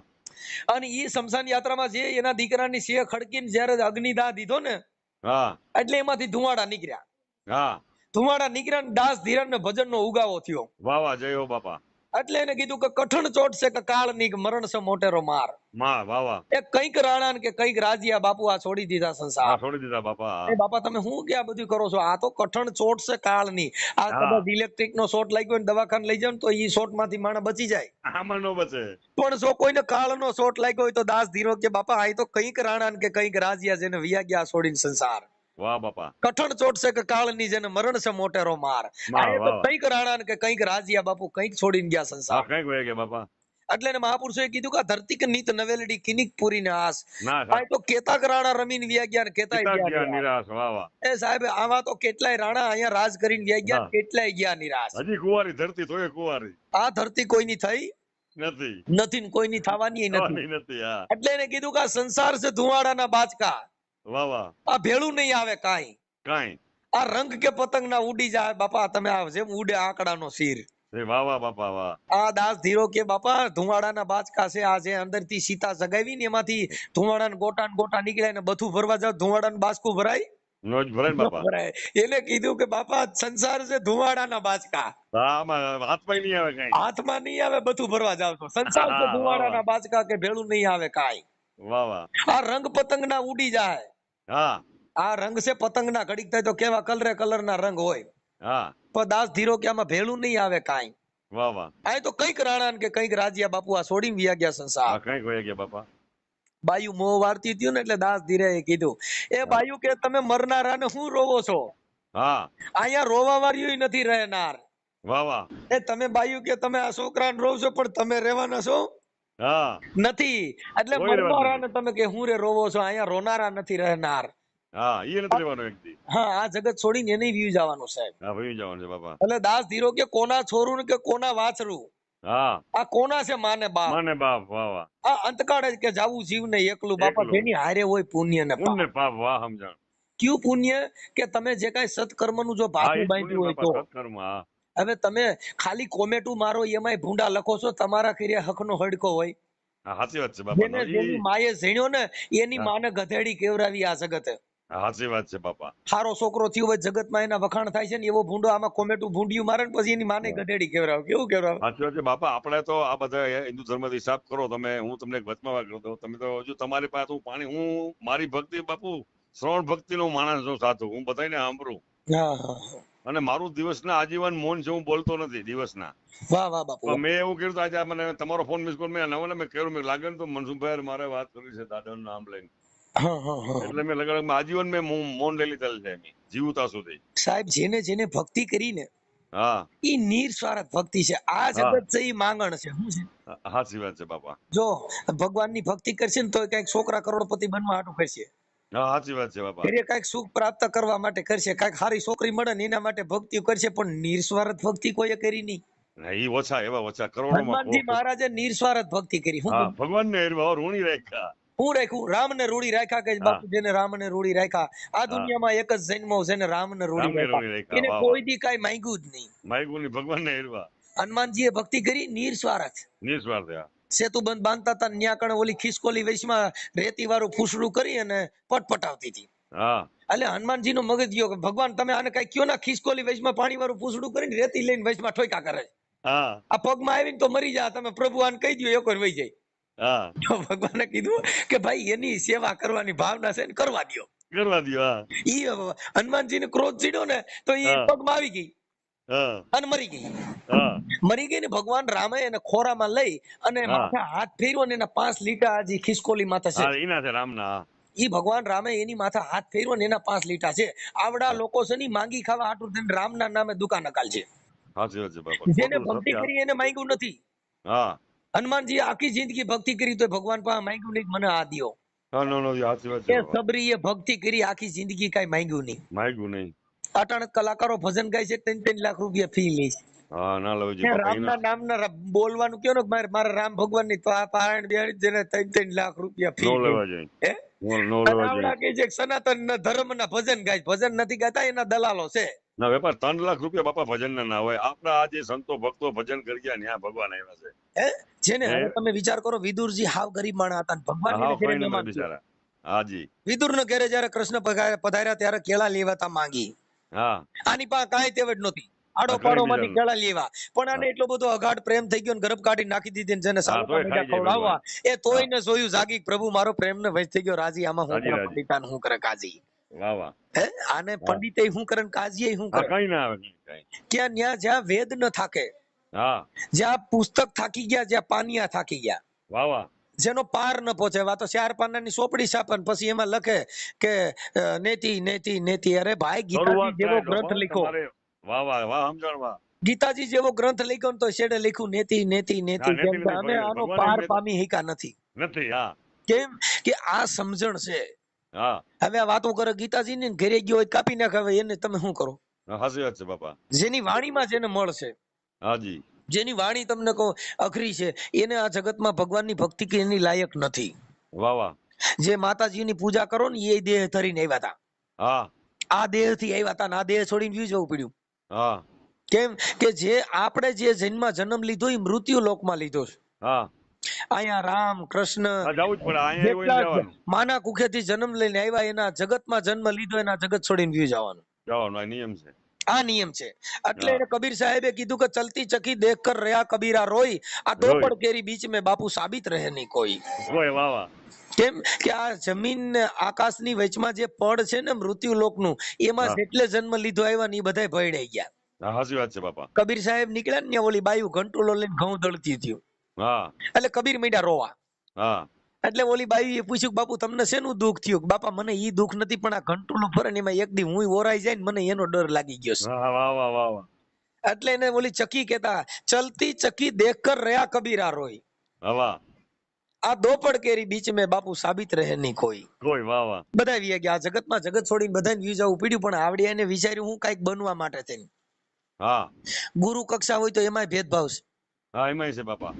અને ઈ શમશાન યાત્રામાં જે એના દીકરાની સિંહ ખડકીને જ્યારે અગ્નિદાહ દીધો ને, હા, એટલે એમાંથી ધુવાડા નીકળ્યા. હા, ધુવાડા નીકળ્યા ને દાસ ધીરાને ભજનનો ઉગાવો થયો. વાહ વાહ, જય હો બાપા. એટલે એને કીધું કે કઠણ ચોટ છે કે કાળની, મરણ છે મોટેરો માર. માં. વાહ વાહ. એ કંઈક રાણા ને કે કંઈક રાજીયા બાપુ આ છોડી દીધા સંસાર. હા, છોડી દીધા બાપા. એ બાપા તમે શું કે આ બધું કરો છો? આ તો કઠણ ચોટ છે કાળની. આ હા, કદાચ ઇલેક્ટ્રિક નો શોટ લાગ્યો ને દવાખાને લઈ જાવ ને તો ઈ શોટ માંથી માણસ બચી જાય. આમાં નો બચે. પણ જો કોઈને કાળનો શોટ લાગ્યો હોય તો દાસ ધીરો કે બાપા આ તો કંઈક રાણા ને કે કંઈક રાજીયા જેને વિયા ગયા છોડીને સંસાર. વાહ બાપા. કઠણ ચોટ છે કે કાળની, જેને મરણ છે મોટેરો માર. આ માં. તો વાહ વાહ. કંઈક રાણા ને કે કંઈક રાજીયા બાપુ કંઈક છોડીને ગયા હા, સંસાર. કઈક વહી ગયા બાપા. એટલે એને મહાપુરુષોએ કીધું કે આ ધરતી કે નીત નવેલડી કિનિક પૂરીને આસ. ના આ તો કેતાક રાણા રમીને વ્યા ગયા ને કેતાય પિતા ગયા ગયા નિરાશ. નિરાશ. વાહ વાહ. એ સાહેબ આવા તો કેટલાય રાણા અહીંયા રાજ કરીને વ્યા ગયા હા, ને કેટલાય ગયા નિરાશ. હજી કુંવારી ધરતી તોય કુંવારી. આ ધરતી કોઈની થઈ નથી નથી ને કોઈની થવાની નથી. થવાની નથી. હા, એટલે એને કીધું કે આ સંસાર છે ધુવાડાના બાચકા, વાહ વાહ. આ ભેળું નહીં આવે કાંઈ. કાંઈ આ રંગ કે પતંગ ના ઉડી જાય બાપા, તમે આ જેમ ઉડે આંકડાનો શીર. વાહ વાહ બાપા વાહ. આ દાસ ધીરો કે બાપા ધુવાડાના બાચકા છે. આ જે અંદરથી સીતા સગાવી ને એમાંથી ધુવાડાના ગોટા ને ગોટા નીકળ્યા ને બધું ભરવા જાવ ધુવાડાનું બાચકું ભરાય નો જ ભરાય ને ન બાપા. ભરાય. એને કીધું કે બાપા સંસાર છે ધુવાડાના બાચકા, હા, આમાં હાથમાં નહીં આવે કાંઈ. હાથમાં નહીં આવે બધું ભરવા જાવ તો. સંસાર છે વાહ વાહ. ધુવાડાના બાચકા કે ભેળું નહીં આવે કાંઈ. વાહ વાહ. આ રંગ પતંગ ના ઉડી જાય. હા આ રંગ છે પતંગ ના, ઘડીક થાય તો કેવા કલર ના રંગ હોય. હા, પણ દાસ ધીરો કે આમાં ભેળું નહીં આવે કાંઈ. વાહ વાહ. આ તો કઈક રાણા ને કે કઈક રાજ્યા બાપુ આ છોડીને વ્યા ગયા સંસાર. હા, કાંઈક વહી ગયા બાપા. બાયુ મોહ વારતી થયું ને એટલે દાસ ધીરે કીધું, એ હા. બાયુ કે તમે મરનારા ને શું રોવો છો? હા, અહીંયા રોવા વાળ્યું નથી રહેનાર. વાહ વાહ. એ તમે બાયુ કે તમે આ છોકરાને રોવ છો પણ તમે રહેવાના છો હા, નથી. એટલે કોઈ રહેવાનું મરનારા નથી. ને તમે કે હું રે રોવો છો, અહીંયા રોનારા નથી રહેનાર. હા, એ નથી રહેવાનું વ્યક્તિ. હા, આ જગત છોડીને એને વ્યુ જવાનું સાહેબ. હા, વહી જવાનું છે બાપા. એટલે દાસ ધીરો કે કોના છોરું ને કે કોના વાછરું, હા, આ કોના છે માને બાપ. માને બાપ. વાહ વાહ. આ અંતકાળે જ કે જાવું જીવ ને એકલું બાપા, એકલું. જેની હારે હોય પુણ્ય ને પાપ. પુણ્ય પાપ. વાહ, સમજણ. કયું પુણ્ય? કે તમે જે કાંઈ સત્કર્મનું જો હા, ભાથું એ જ પુણ્ય બાંધ્યું હોય બાપા, તો. સત્કર્મ. હા હવે તમે ખાલી કોમેટું મારો એમાંય ભૂંડા લખો છો, તમારા કર્યા હકનો હડકો હોય. હા, સાચી વાત છે બાપા. જેને જેની માએ ઝીણ્યો ને એની હા, માને ગધેડી કેવરાવી આ જગતે. સાચી વાત છે બાપા. સારો છોકરો થયો હોય જગતમાં એના વખાણ થાય છે ને, એવો ભૂંડો આમાં કોમેટું ભૂંડિયું મારે ને પછી એની માને ગધેડી કેવરાવે. કેવું કેવરાવે? સાચી વાત છે બાપા. આપણે તો આ બધા હિન્દુ ધર્મ હિસાબ કરો તમે. હું તમને એક વચમાં વાત કરું તો તમે તો હજુ તમારી પાસે હું પાણી, હું મારી ભક્તિ બાપુ શ્રવણ ભક્તિ નો માણસ છું સાધુ. હું બધાને સાંભળું હા હા હા. અને મારું દિવસના આજીવન મૌન છે. હું બોલતો નથી દિવસના. વાહ વાહ બાપુ પણ વાહ. મેં એવું કર્યું આજે મને તમારો ફોન મિસ કોલ મેં નવો મેં કર્યું, મેં લાગે ને તો મનસુખભાઈ મારે વાત કરી છે દાદાનું નામ લઈને. હા હા હા. એટલે મેં લગાડ આજીવન મેં મૌન લઈ લીધેલ છે એમ જીવતા સુધી. સાહેબ જેને જેને ભક્તિ કરીને હા એ નિસ્વાર્થ ભક્તિ છે. આ હા, જગત છે એ માંગણ છે. શું છે? સાચી વાત છે બાપા. જો ભગવાનની ભક્તિ કરશે ને તો કઈક છોકરા કરોડપતિ બનવા હાટું કરશે, હા, સાચી વાત છે બાપા. ઘરે કઈક સુખ પ્રાપ્ત કરવા માટે કરશે, કઈક સારી છોકરી મળે ને એના માટે ભક્તિ કરશે, પણ નિસ્વાર્થ ભક્તિ કોઈએ કરી નહીં. એ ઓછા, એવા ઓછા કરોડોમાં હનુમાનજી મહારાજે નિસ્વાર્થ ભક્તિ કરી. હું હા, ભગવાન ને ઋણી રાખ્યા. હું રાખ્યું? રામને રૂડી રાખ્યા. કે હા, બાપુ જેને રામને રૂડી રાખ્યા. આ હા, દુનિયામાં એક જ જન્મો છે ને રામને રૂડી રામને રાખ્યા. ઋણી રાખ્યા. એને વાહ વાહ. કોઈ દી કાંઈ માંગ્યું જ નહીં. માયગુની ભગવાન ને હેરવા હનુમાનજીએ ભક્તિ કરી નિસ્વાર્થ. નિસ્વાર્થ. સેતુ બંધ બાંધતા હતા ન્યા કણે ઓલી ખિસકોલી વૈશમાં રેતી વાળું ફૂસડું કરી અને પટપટાવતી હતી. હા એટલે હનુમાનજી નો મગજ ગયો કે ભગવાન તમે આને કઈ કયો ના, ખિસકોલી વૈશમાં પાણી વાળું ફૂસડું કરીને રેતી લઈને વૈશમાં ઠોકા કરે છે. હા આ પગમાં આવીને તો મરી જાય, તમે પ્રભુ આને કહી દો એક વાર વહી જાય. હા, તો ભગવાને કીધું કે ભાઈ એની સેવા કરવાની ભાવના છે ને કરવા દો. કરવા દો. હા ઈ હનુમાનજીને ક્રોધ ચડ્યો ને તો ઈ હા પગમાં આવી ગઈ હા અને મરી ગઈ. હા મરી ગઈ ને ભગવાન રામે એને ખોરામાં લઈ અને હા, માથે હાથ ફેર્યો ને એના 5 લીટા હજી ખિસકોલી માથે છે. હા એના છે રામના. ઈ ભગવાન રામે એની માથે હાથ ફેર્યો ને એના 5 લીટા છે. આવડા હા, લોકો છે ને માંગી ખાવા હાટું થઈને રામના નામે દુકાન અકાલ છે. સાચી વાત છે બાપા. જેને ખોટું ભક્તિ સત્ય. કરી એને માંગ્યું નથી. હા હનુમાનજી આખી જિંદગી ભક્તિ કરી તો ભગવાન પાસે માંગ્યું નહીં કે મને આ દ્યો. હા, નો નો સાચી વાત છે એ બાપા. સબરીએ ભક્તિ કરી આખી જિંદગી કાંઈ માંગ્યું નહીં. માયગું નહીં. અટાણે કલાકારો ભજન ગાય છે, 3-3 લાખ રૂપિયા ફી લે છે. હા, ના લેવું જોઈએ બાપા. રામના નામના બોલવાનું કયો ને મારે રામ ભગવાન ની પારાયણ બિહારી જેને 3-3 લાખ રૂપિયા નો ફી લે. લેવા જોઈએ. હે? નો અને લેવા જોઈએ. આવડા કે જે સનાતન ધર્મ ના ભજન ગાય, ભજન નથી ગાતા એના દલાલો છે. ના વેપાર 3 લાખ રૂપિયા બાપા ભજન ના હોય. આપડા આ જે સંતો ભક્તો ભજન કરી ગયા ત્યાં ભગવાન આવ્યા છે. હે? જેને હે? હવે તમે વિચાર કરો, વિદુરજી હાવ ગરીબ માણસ હતા ને ભગવાન હા, એને ઘરે કઈ નતા મહેમાન થયો. બિચારા. હાજી. વિદુર ને ઘરે જયારે કૃષ્ણ પધાર્યા ત્યારે કેળા લેવાતા માંગી. હા આની પાસે કાંઈ તેવડ નહોતી. આડો હા, કઈ પાડો માંથી બિચારું. કેળા લેવા, પણ આને હા એટલો બધો અગાઢ પ્રેમ થઈ ગયો ને ગરબ કાઢી નાખી દીધી ને જેને હા, સાલુકા તોય મેળા ખાઈ જાય ખવડાવવા ભગવાન. એ તોય હા, ને જોયું જાગી પ્રભુ મારો પ્રેમ ને વચ થઈ ગયો રાજી. આમાં હું રાજી કરે રાજી. પંડિતા હું કરે કાજી? વાહ વાહ. હે? આને હા પંડિતે હું કરે ને કાજીએ હું હા, કરે? કઈ ના આવે કઈ. ત્યાં ન્યા જ્યાં વેદ ન થાકે, હા જ્યાં પુસ્તક થાકી ગયા, જ્યાં પાનિયા થાકી ગયા, વાહ વાહ. જેનો પાર ન પહોંચે. વા તો 4 પાનાની સોપડી છાપે ને પછી એમાં લખે કે નેતિ નેતિ નેતિ. અરે ભાઈ, ગીતાજી શરૂઆત જેવો થાય ગ્રંથ બાપા લખ્યો, તમારે. વાહ વાહ વાહ, સમજણ. વાહ. ગીતાજી જેવો ગ્રંથ લખ્યો ને તો શેડે લખ્યું નેતિ નેતિ નેતિ. હા, કેમ નથી કે નથી અમે આનો ભગવાન એમ પાર પામી શક્યા નથી. નથી. હા કેમ કે આ સમજણ છે. હા હવે આ વાતો કરે ગીતાજી ને ઘરે ગયો હોય કાપી નાખે, હવે એને તમે શું કરો? હા, સાચી વાત છે બાપા. જેની વાણીમાં જેને મળશે. હાજી. જેની વાણી તમને કહું અઘરી છે, એને આ જગતમાં ભગવાનની ભક્તિ કે એની લાયક નથી. વાહ વાહ. જે માતાજીની પૂજા કરો ને એ દેહ ધરીને આવ્યા હતા. હા આ દેહ થી આવ્યા હતા ને આ દેહ છોડીને વ્યુ જવું પડ્યું. હા કેમ કે જે આપણે જે જન્મ લીધો એ મૃત્યુ લોકમાં લીધો છે. હા. અહીંયા રામ કૃષ્ણ જવું જ પડે, અહીંયા એવું જેટલા જવાનું. માના કુખેથી જન્મ લઈને આવ્યા એના જગતમાં જન્મ લીધો એના જગત છોડીને વ્યુ જવાનું. જવાનું આ નિયમ છે. આ નિયમ છે. એટલે હા. એને કબીર સાહેબે કીધું કે ચલતી ચકી દેખ કર રહ્યા કબીરા રોઈ, આ દો રોઈ. પડ કેરી બીચ में બાપુ સાબિત રહે નહીં કોઈ. કોઈ વાહ વાહ. કેમ કે આ જમીન ને આકાશની વચમાં જે પડ છે ને મૃત્યુ લોકનું, એમાં હા. જેટલે જન્મ લીધો આવ્યા ને એ બધા ભયડાઈ ગયા. હા, સાચી વાત છે બાપા. કબીર સાહેબ નીકળ્યા ને ત્યાં ઓલી બાયુ ઘંટોલો લઈને ઘઉં દળતી થયું. હા એટલે કબીર મીડા રોવા. હા એટલે ઓલી બાઈ એ પૂછ્યું બાપુ તમને શેનું દુઃખ થયું? બાપા મને ઈ દુઃખ નથી પણ આ ઘંટોલો ફરે ને એમાં એક દી હું ઓરાઈ જાય ને મને એનો ડર લાગી ગયો છે. હા વાહ વાહ વાહ વાહ. એટલે એને ઓલી ચકી કહેતા ચલતી ચકી દેખ કર રહ્યા કબીરા રોઈ, હા વાહ. આ દો પડ કેરી બીચ में બાપુ સાબિત રહે નહીં કોઈ. કોઈ વાહ વાહ. બધા વી ગયા જગતમાં, જગત છોડીને બધાને વી જવું પડ્યું, પણ આવડે એને વિચાર્યું હું કઈક બનવા માટે થઈને. હા ગુરુ કક્ષા હોય તો એમાંય ભેદભાવ છે. હા એમાંય છે બાપા.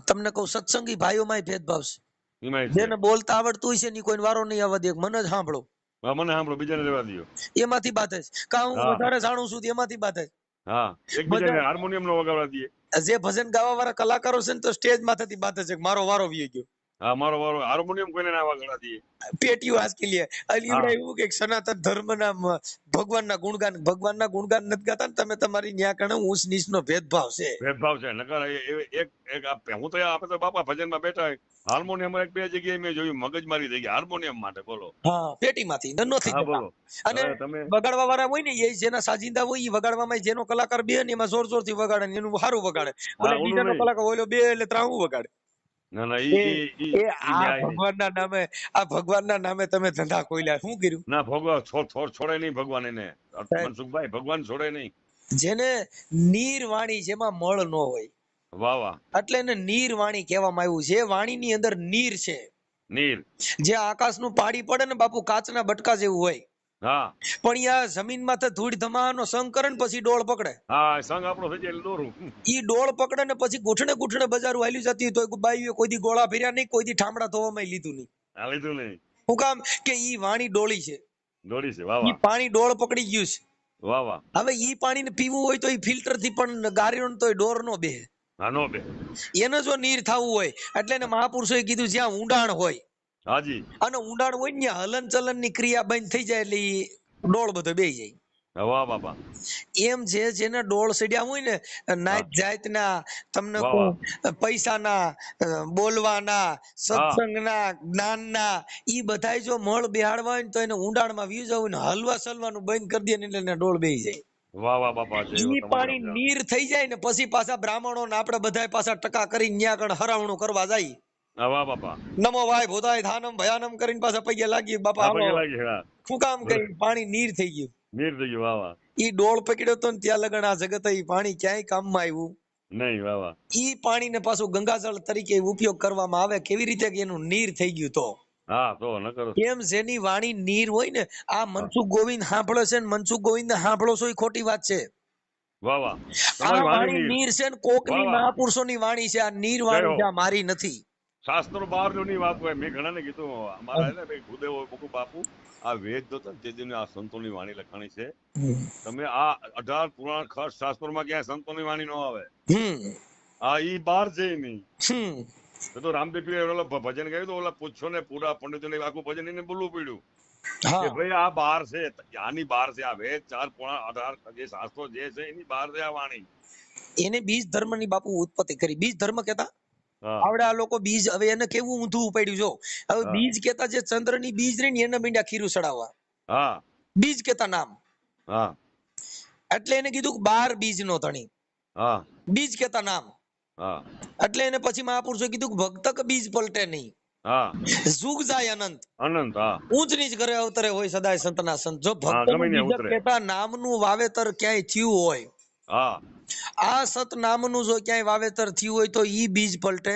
તમને કહું સત્સંગી ભાઈઓમાંય ભેદભાવ છે. એમાંય છે. જેને બોલતા આવડતું હોય છે ને કોઈ વારો નહીં આવવા દે, મને જ સાંભળો હા, મને સાંભળો, બીજાને રહેવા દો. એમાંથી બાત છે. કા હું હા વધારે જાણું છું એમાંથી બાત છે. હા. એકબીજાને હાર્મોનિયમ નો વગાડવા દઈએ. જે ભજન ગાવા વાળા કલાકારો છે ને તો સ્ટેજ માંથી બાત છે મારો વારો વી ગયો. હા મારો વારો હાર્મોનિયમ કોઈને ના વગાડવા દઈએ. પેટીઓ આસકી લે. હા. એવું કે સનાતન ધર્મના ભગવાનના ગુણગાન નથી ગાતા ને તમે, તમારી ન્યા કણે ઊંચ નીચ નો ભેદભાવ છે. ભેદભાવ છે. નકર હું તો આપણે તો બાપા ભજનમાં બેઠા હોય, હાર્મોનિયમ એક બે જગ્યાએ મેં જોયું મગજમારી થઈ ગઈ હાર્મોનિયમ માટે. બોલો. હા પેટીમાંથી નથી હા જતા. બોલો. અને તમે વગાડવા વાળા હોય ને એ જેના સાજિંદા હોય એ વગાડવામાં જેનો કલાકાર બે ને એમાં જોર જોર થી વગાડે ને એનું સારું વગાડે. હા ઓલે ઓલું બીજાનો નહીં. કલાકાર ઓલો બે એટલે ત્રાહું વગાડે. ના ના એ ઈ આ ન્યાય નહીં. ભગવાનના નામે તમે ધંધા ખોલ્યા શું કર્યું? ના ભોગવા છોડે નહીં ભગવાન એને. મનસુખભાઈ ભગવાન છોડે નહીં. જેને નીર વાણી જેમાં મળ ન હોય વાહ વાહ. એટલે એને નીર વાણી કહેવામાં આવ્યું છે. વાણીની અંદર નીર છે. નીર. જે આકાશનું પાડી પડે ને બાપુ કાચના બટકા જેવું હોય, હા પણ યા જમીનમાં ધૂળ ધમાનો સંગ કરે ને પછી ડોળ પકડે. હા સંગ આપણો થઈ જાય એટલે દોરું. ઈ ડોળ પકડે ને પછી ગૂંઠણે ગૂંઠણે બજારું હાલ્યું જતી તો બાઈઓ કોઈ દી ગોળા ફેર્યા નહીં, કોઈ દી ઠામડા ધોવામાં લીધું નહીં. આ લીધું નહીં. હું કામ કે ઈ વાણી ડોળી છે. દોડી છે. વાહ ઈ વાહ. પાણી ડોળ પકડી ગયું છે. વાહ વાહ. હવે ઈ પાણીને પીવું હોય તો ઈ ફિલ્ટર થી પણ ગાર્યો ને તોય ડોર નો બે. હા નો બે. એને જો નીર થવું હોય એટલે એને મહાપુરુષોએ કીધું જ્યાં ઊંડાણ હોય હાજી. અને ઊંડાણ હોય ને ત્યાં હલન ચલન ની ક્રિયા બંધ થઈ જાય એટલે ઈ ડોળ બધો બેહી જાય. વાહ બાપા. એમ છે જેને ડોળ સડ્યા હોય ને નાત જાતના, તમને વાહ કહું વાહ. પૈસાના, બોલવાના, સત્સંગના, જ્ઞાનના, ઈ બધાય જો મળ બેહાડવા હોય ને તો એને ઊંડાણમાં વી જવું ને હલવા સલવાનું બંધ કરી દે ને એટલે એને ડોળ બેહી જાય. વાહ વાહ બાપા. ઈ પાણી નીર થઈ જાય ને પછી પાછા બ્રાહ્મણો ને આપણે બધા પાછા ટકા કરી ન્યા કણ હરાવણું કરવા જાય. વાહ બાપા. નમો વાય ભૂતાય ધાનમ ભયાનમ કરીને પાછા પગે લાગી બાપા હાલો શું કામ કરી પાણી નીર થઈ ગયું. નીર થઈ ગયું. વાહ વાહ. ઈ ડોળ પકડ્યો તો ને ત્યાં લગન આ જગત ઈ પાણી ક્યાંય કામમાં આવ્યું નહીં. વાહ વાહ. ઈ પાણીને પાછું ગંગાજળ તરીકે ઉપયોગ કરવામાં આવે કેવી રીતે કે એનું નીર થઈ ગયું. તો હા તો ન કરો. કેમ જેની વાણી નીર હોય ને, આ મનસુખ ગોવિંદ સાંભળે છે ને મનસુખ ગોવિંદ ને સાંભળો છો એ ખોટી વાત છે. વાહ વાહ. આ તમારી વાણી નીર છે ને કોકની વાહ વાહ. મહાપુરુષોની વાણી છે. આ નીર વાણી છે, આ મારી નથી. શાસ્ત્રો બહાર ની વાત હોય. મેં ઘણાને કીધું અમારા હે ને ભાઈ ગુરુદેવ મુકુ બાપુ આ વેદ જોતો ને તે આ સંતોની વાણી લખાણી છે. તમે આ 18 પુરાણ ખર્ચ શાસ્ત્રોમાં ક્યાંય સંતોની વાણી ન આવે. આ ઈ બહાર છે નહીં. તો રામદેવ પીરે ઓલા ભજન ગાયું તો ઓલા પૂછો ને પૂરા પંડિતોને આખું ભજન એને બોલવું પડ્યું કે ભાઈ આ બહાર છે, આની બહાર છે. આ વેદ 4 પુરાણ 18 જે શાસ્ત્રો જે છે એની બહાર છે આ વાણી. એને બીજ ધર્મ ની બાપુ ઉત્પત્તિ કરી. બીજ ધર્મ કેતા આવડે આ લોકો બીજ, હવે એને કેવું ઊંધું ઉપાડ્યું જો. હવે બીજ કેતા જે ચંદ્ર ની બીજ રહી ને એને મીંડા ખીરું ચડાવવા. હા બીજ કેતા નામ. હા એટલે એને કીધું કે 12 બીજ નો ધણી. હા બીજ કેતા નામ. હા એટલે એને પછી મહાપુરુષો કીધું કે ભક્તક બીજ પલટે નહીં. હા જુગ જાય અનંત. અનંત. હા ઊંચ નીચ ઘરે અવતરે હોય સદાય સંતના સંત. જો ભક્ત ગમે નું ત્યાં બીજક ઉતરે. કેતા નામનું વાવેતર ક્યાંય થયું હોય, હા આ સત નામનું જો ક્યાંય વાવેતર થયું હોય તો ઈ બીજ પલટે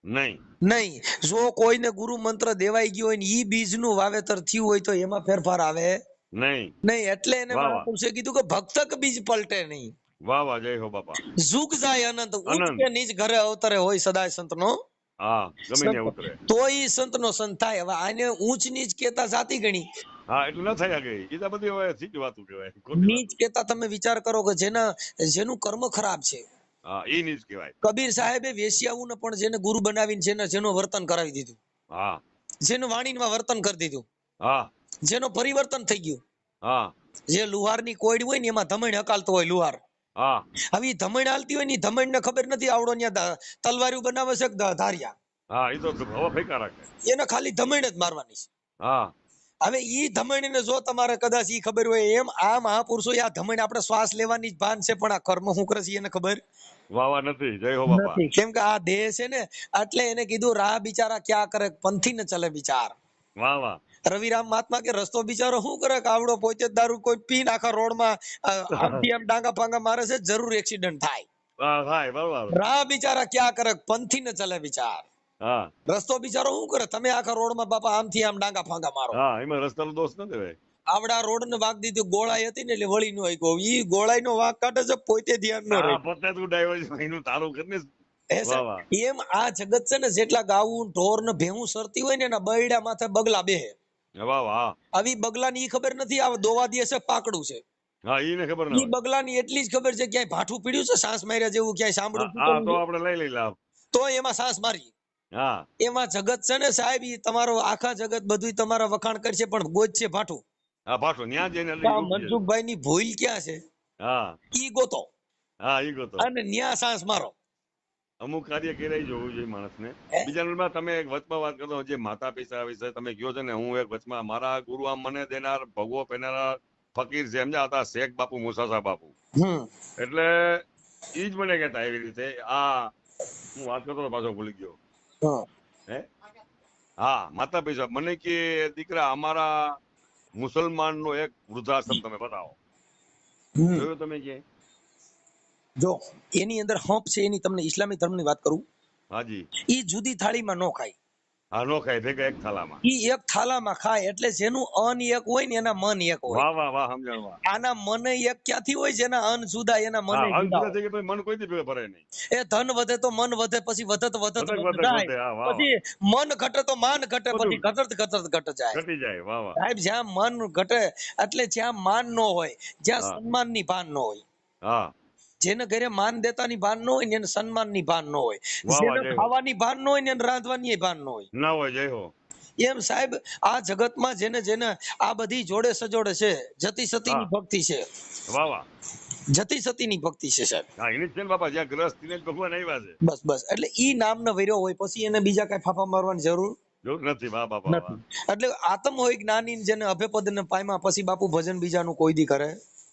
નહીં. નહીં. જો કોઈને ગુરુ મંત્ર દેવાઈ ગયો હોય ને ઈ બીજ નું વાવેતર થયું હોય તો એમાં ફેરફાર આવે નહીં. નહીં. એટલે એને વાહ વાહ. મહાપુરુષે કીધું કે ભક્તક બીજ પલટે નહીં. વાહ વાહ, જય હો બાપા. જુગ જાય અનંત, ઉચ્ચ આનંદ. કે નીચ ઘરે અવતરે હોય સદાય સંતનો હા, ગમે ને સંત. ઉતરે. તો ઈ સંતનો સંત થાય. હવે આને ઊંચ નીચ કેતા જાતિ ગણી. હા, એટલે ન થયા ગઈ એ તો બધી હવે સીધી વાતું કહેવાય, ખોટી નીચ વાતું. કેતા તમે વિચાર કરો કે જેનું કર્મ ખરાબ છે. હા, એ નીચ કહેવાય. કબીર સાહેબે વેશ્યાઓને પણ જેને ગુરુ બનાવીને જેનું વર્તન કરાવી દીધું, હા જેનું વાણીમાં વર્તન કરી દીધું, હા જેનો પરિવર્તન થઈ ગયું. હા જે લુહારની કોયડી હોય ને એમાં ધમણ હકાલતો હોય લુહાર. હા હવે ઈ ધમણ હાલતી હોય ને ધમણ ને ખબર નથી આવડો ત્યાં તલવાર્યું બનાવે છે કે ધારિયા. હા, એ તો હવા ફેંકા રાખે. એને ખાલી ધમણ જ મારવાની છે. હા હવે ઈ ધમણ ને જો તમારે કદાચ ઈ ખબર હોય, એમ આ મહાપુરુષો આ ધમણ આપણે શ્વાસ લેવાની જ ભાન છે, પણ આ કર્મ શું કરે છે એને ખબર વાહ વાહ નથી. જય હો બાપા. નથી. કેમ કે આ દેહ છે ને, એટલે એને કીધું રાહ બિચારા ક્યાં કરે, પંથી ને ચલે વિચાર. વાહ વાહ. રવિરામ મહાત્મા કે રસ્તો બિચારો શું કરે કે આવડો પોતે જ દારૂ કોઈ પીને આખા રોડમાં આમથી આમ ડાંગા ફાંગા મારે છે, જરૂર એક્સિડન્ટ થાય. હા, થાય બરાબર. રાહ બિચારા ક્યાં કરે, પંથી ને ચલે વિચાર. હા રસ્તો બિચારો શું કરે, તમે આખા રોડમાં બાપા આમથી આમ ડાંગા ફાંગા મારો. હા, એમાં રસ્તાનો દોષ ન કહેવાય. આવડા રોડ ને વાગ દીધું, ગોળાઈ હતી ને એટલે વળી નો આવ્યો. ઈ ગોળાઈ નો વાગ કાઢે છે, પોતે ધ્યાન નો હા, રહે. પોતે તું ડાયવર એનું તારું કરીને. હે વાહ સાહેબ, વાહ. એમ આ જગત છે ને, જેટલા ગાવું ઢોર ને ભેહું સરતી હોય ને એના બૈડા માથે બગલા બેહે. વાહ વાહ. આવી બગલાની ઈ ખબર નથી, આ દોવા દે છે પાકડું છે. હા, એને ખબર ના ઈ હોય. બગલાની એટલી જ ખબર છે, ક્યાંય ભાઠું પીડ્યું છે સાંસ માર્યા જેવું, ક્યાંય હા સાંભળું હા, તો છે આપણે લઈ લાભ. તો એમાં સાંસ મારી. હા એમાં જગત છે ને સાહેબ, ઈ તમારો આખા જગત બધું તમારા વખાણ કરશે, પણ ગોજ છે ભાઠું. હા, પાછો ન્યા જઈને તો આ રૂકી જશે. મનસુખભાઈ ની ભૂલ ક્યાં છે? હા ઈ ગોતો હા, ઈ ગોતો. અને ન્યા સાંસ મારો. અમુક કાર્ય કરાઈ જવું જોઈએ માણસને. હે? બીજા નંબરમાં તમે એક વચમાં વાત કરો જે માતા પિતા વિશે તમે કહો છો ને, હું એક વચમાં મારા ગુરુ આમ મને દેનાર ભગવો પહેરનારા ફકીર છે સમજ્યા હતા, શેખ બાપુ મુસાસા બાપુ. હમ એટલે ઈ જ મને કહેતા એવી રીતે. આ હું વાત કરતો હતો, પાછો ભૂલી ગયો. હમ હે હા, માતા પિતા મને કે દીકરા અમારા મુસલમાન નો એક વૃદ્ધાશ્રમ તમે બતાવો. હમ જોયું તમે ક્યાંય? જો એની અંદર હંપ છે, એની તમને ઇસ્લામી ધર્મની વાત કરું. હાજી. ઈ જુદી થાળીમાં નો ખાય. હા, નો ખાય ભેગા એક થાલામાં. ઈ એક થાલામાં ખાય. એટલે જેનું અન એક હોય ને એના મન એક હોય. વાહ વાહ વાહ, સમજણ વાહ. આના મને એક ક્યાંથી હોય, જેના અન જુદા એના મને હા, અંત જુદા જુદા હોય. થઈ ગયા પછી મન કોઈ દી ભેગા ભરાય નહીં. એ ધન વધે તો મન વધે, પછી વધત વધત વધક વધ વધક જાય. વધે. હા, વાહ વાહ. પછી મન ઘટે તો માન ઘટે, પછી બધું ઘટત ઘટત ઘટ જાય. ઘટી જાય. વાહ વાહ. સાહેબ, જ્યાં મન ઘટે એટલે જ્યાં માન નો હોય, જ્યાં હા સન્માનની ભાન નો હોય. હા, જેને ઘરે માન દેતાની ભાન ન હોય ને એને સન્માનની ભાન ન હોય. વાહ વાહ, જેને જય હો. ખાવાની ભાન ન હોય ને એને રાંધવાની ભાન ન હોય. ના હોય, જય હો. એમ સાહેબ, આ જગતમાં જેને જેને આ બધી જોડે સજોડે છે, જતી સતીની હા, ભક્તિ છે. વાહ વાહ. જતી સતીની ભક્તિ છે સાહેબ. હા, એની જ છે ને બાપા, જ્યાં ગ્રસ્ત ને જ ભગવાન આવ્યા છે. બસ બસ, એટલે ઈ નામ ન વર્યો હોય, પછી એને બીજા કઈ ફાફા મારવાની જરૂર જરૂર નથી. વાહ બાપા વાહ. નથી. એટલે આત્મ હોય જ્ઞાની જેને અભયપદ ને પાયમાં, પછી બાપુ ભજન બીજાનું કોઈ દી કરે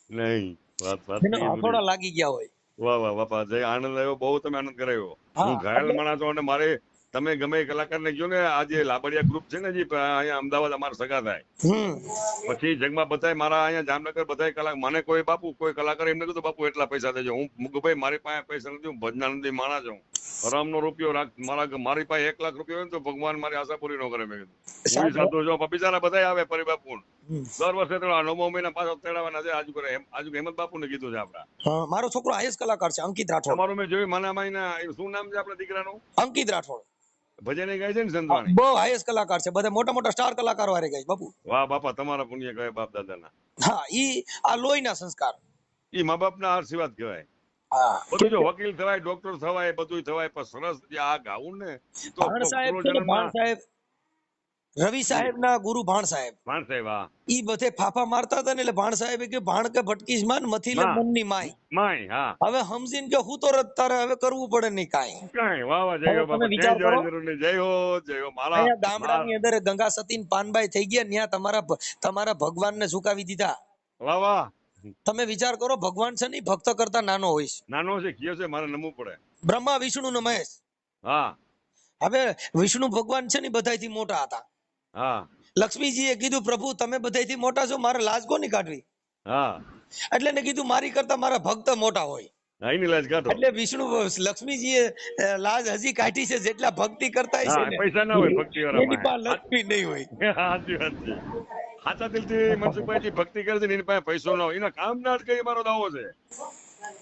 નહીં, વાત વાત જેને થઈ પૂરી. હથોડા લાગી ગયા હોય. વાહ વાહ બાપા, જય આનંદ આવ્યો. બહુ તમે આનંદ કરાવ્યો. હા, હું ઘાયલ એટલે માણસ છું અને મારે તમે ગમે એ કલાકારને કહો ને, આ જે લાબડિયા ગ્રુપ છે ને, જે અહીંયા અમદાવાદ અમારા સગા થાય, પછી જગમાં બધાય મારા અહીંયા જામનગર બધાય કલાકાર મને કોઈ બાપુ કોઈ કલાકાર એમને કીધું બાપુ એટલા પૈસા દેજો. હું ભાઈ મારી પાસે પૈસા નથી, હું ભજનાનંદી માણસ છું. હરામનો રૂપિયો રાખ મારી પાસે 1 લાખ રૂપિયા હોય ને તો ભગવાન મારી આશા પૂરી ન કરે. મેં કીધું હું સાહેબ, સાધુ છું. બિચારા બધા આવે પરિબાપુ હમ. દર વર્ષે તો 9મા મહિના પાછા તેડાવાના છે. આજુ હેમંત બાપુ ને કીધું છે આપડા. હા, મારો છોકરો આઈએસ કલાકાર છે, અંકિત રાઠોડ. તમારું મેં જોયું માના માઈના શું નામ છે આપણા દીકરાનું? અંકિત રાઠોડ. ભજન ગાય છે ને સંતવાણી. બહુ હાઈએસ્ટ કલાકાર છે, બધા મોટા મોટા સ્ટાર કલાકારો વારે ગાય બાપુ. વાહ બાપા, તમારા પુણ્ય કહે બાપ દાદાના. હા, ઈ આ લોહીના સંસ્કાર. એ મા બાપના આશીર્વાદ કહેવાય. હા, બધું જો વકીલ થવાય, ડોક્ટર થવાય, બધું થવાય, પણ સરસ જે આ ગાવું ને એ તો ભાણ સાહેબ છે ને, ભાણ પૂર્વજન્મમાં. સાહેબ રવિ જી સાહેબ ના ગુરુ ભાણ સાહેબ. ભાણ સાહેબ. હા ઈ બધે ફાફા મારતા હતા ને, એટલે ભાણ સાહેબે કે ભાણ કે ભટકીશ માન મથી લે માં મનની માય. માય. હા હવે સમજીને કે હું તો રત તારે હવે કરવું પડે નહીં કાંઈ. કાંઈ. વાહ વાહ, જય હવે હો તમે બાપા, વિચાર ક્યાંય કરો, જવાની જરૂર નહીં. જય હો, જય હો. મારા અહીંયા ગામડાની અંદર ગંગા સતી પાનબાઈ થઈ ગયા, ત્યાં તમારા ભગવાનને ઝુકાવી દીધા. વાહ વાહ. તમે વિચાર કરો, ભગવાન છે ને ઈ ભક્ત કરતા નાનો હોય છે. નાનો છે, કયો છે, મારે નમવું પડે. બ્રહ્મા વિષ્ણુ ને મહેશ. હા હવે વિષ્ણુ ભગવાન છે ને બધાયથી મોટા હતા. હા લક્ષ્મીજીએ કીધું પ્રભુ તમે બધાયથી મોટા છો, મારે લાજ કોની કાઢવી? હા, એટલે એને કીધું મારી કરતા મારા ભક્ત મોટા હોય. એની લાજ કાઢો. એટલે લક્ષ્મીજીએ લાજ હજી કાઢી છે, જેટલા ભક્તિ કરતા છે હા, ને પૈસા ના હોય ભક્તિ એની વાળામાં. પાસે લક્ષ્મી નહીં હોય. સાચી વાત છે. સાચા દિલથી મનસુખભાઈ ભક્તિ કરે છે ને એની પાસે પૈસો ના હોય. એના કામ ના અટકે, એ મારો દાવો છે.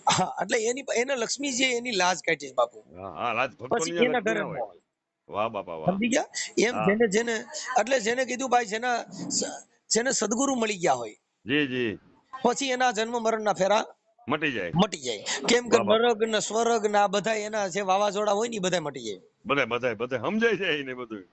હા એટલે એને લક્ષ્મી છે એની લાજ કાઢી બાપુ, હા હા લાજ ભક્તો પછી ની એના લક્ષ્મી ઘરે ના ન હોય. હોય. વાહ બાપા વાહ. સમજી ગયા? એમ હા. જેને જેને એટલે જેને કીધું ભાઈ જેને સદગુરુ મળી ગયા હોય જી જી. પછી એના જન્મ મરણ ના ફેરા મટી જાય. મટી જાય. કેમ કે વાહ બાપા. નરક ને સ્વર્ગ ને આ બધા એના જે વાવાઝોડા હોય ને ઈ બધા મટી જાય. બધા સમજાય છે એને બધું.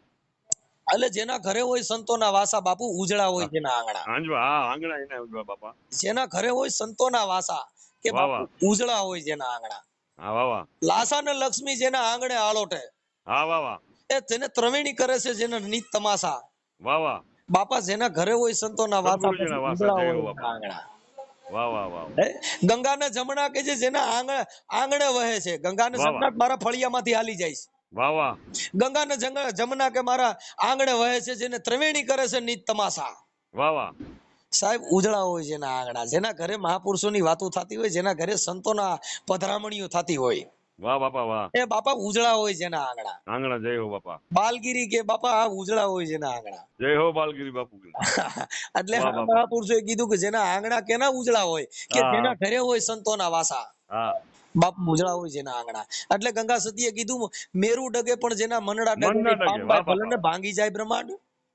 એટલે જેના ઘરે હોય સંતોના વાસા બાપુ, ઉજળા હોય હા જેના આંગણા. આંજવા હા આંગણા એને ઉજવા બાપા. જેના ઘરે હોય સંતોના વાસા કે વાહ બાપુ વાહ. ઉજળા હોય જેના આંગણા. હા વાહ વાહ. લાસા ને લક્ષ્મી જેના આંગણે આલોટે, હા વાહ વાહ. એ તેને ત્રવેણી કરે છે જેના નીત તમાસા. વાહ વાહ. બાપા જેના ઘરે હોય સંતોના વાસા પછી સદગુરુજીના વાસા ઉજળા જય હોય હો એના બાપા. આંગણા. વાહ વાહ વાહ હે? વાહ. ગંગાના જમણા કે છે જેના આંગણે વહે છે. ગંગાના વાહ વાહ. જમણા મારા ફળિયામાંથી હાલી જાય છે. વાહ વાહ. ગંગાના જમણા કે મારા આંગણે વહે છે જેને ત્રવેણી કરે છે નીત તમાસા. વાહ વાહ. સાહેબ ઉજળા હોય જેના આંગણા, જેના ઘરે મહાપુરુષોની વાતો થતી હોય, જેના ઘરે સંતોના પધરામણીઓ થતી હોય, વાહ બાપા વાહ. એ બાપા ઉજળા હોય જેના આંગણા. આંગણા જય હો બાપા. બાલગીરી કે બાપા આ ઉજળા હોય જેના આંગણા. જય હો બાલગીરી બાપુ. એટલે વાહ હા બાપા. મહાપુરુષોએ કીધું કે જેના આંગણા કેના ઉજળા હોય, કે હા જેના ઘરે હોય સંતોના વાસા. હા. બાપુ ઉજળા હોય જેના આંગણા. એટલે ગંગા સતીએ કીધું મેરુ ડગે પણ જેના મનડા ડગે મન ના નહીં, ડગે વાહ પાનબાઈ ભલે બાપા. ને ભાંગી જાય બ્રહ્માંડ.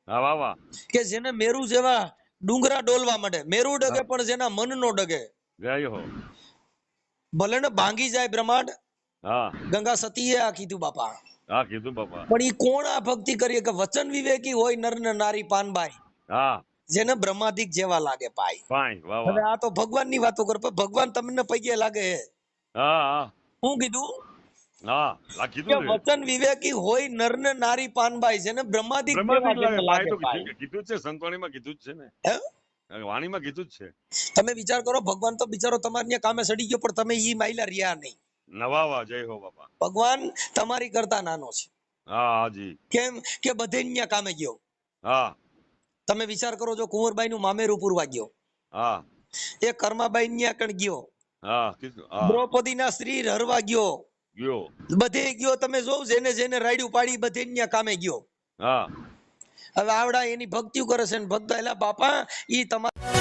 હા વાહ વાહ. કે જેને મેરુ જેવા ડુંગરા ડોલવા માંડે, મેરુ ડગે હા પણ જેના મન નો ડગે, જય હો. ભલે ને ભાંગી જાય બ્રહ્માંડ. હા ગંગા સતીએ આ કીધું બાપા. હા કીધું બાપા. પણ ઈ કોણ આ ભક્તિ કરીએ કે વચન વિવેકી હોય નર ને નારી પાનબાઈ, હા જેને બ્રહ્માદિક જેવા લાગે પાય. ફાઈન વાહ હવે વાહ. આ તો ભગવાન ની વાતો કરો, પણ ભગવાન તમને પૈકે લાગે હે. હા હા હું કીધું હા લા કે કીધું છે. વચન વિવેકી હોય નર ને નારી પાનબાઈ, જેને બ્રહ્માદિક જેવા બ્રહ્માદિક જેને લાગે પાય લાગે તો પાય. કીધું જ છે, સંતવાણીમાં કીધું જ છે ને, હે? વાણીમાં કીધું જ છે. તમે વિચાર કરો, ભગવાન તો બિચારો તમારી ત્યાં કામે સડી ગયો, પણ તમે ઈ માયલા રહ્યા નહીં. નવા વાહ જય હો બાપા. ભગવાન તમારી કરતા નાનો છે. હા હાજી. કેમ કે બધે ત્યાં કામે ગયો. હા તમે વિચાર કરો, જો કુંવરબાઈ નું મામેરું પૂરવા ગયો, હા એ કર્માબાઈ ન્યા કણ ગયો, હા કીધું હા. દ્રૌપદી ના શ્રી હરવા ગયો, ગયો. બધે ગયો. તમે જોવ જેને જેને રાયડું પાડી બધે ન્યા કામે ગયો. હા હવે આવડા એની ભક્તિઓ કરે છે ને ભક્ત, એલા બાપા ઈ તમારા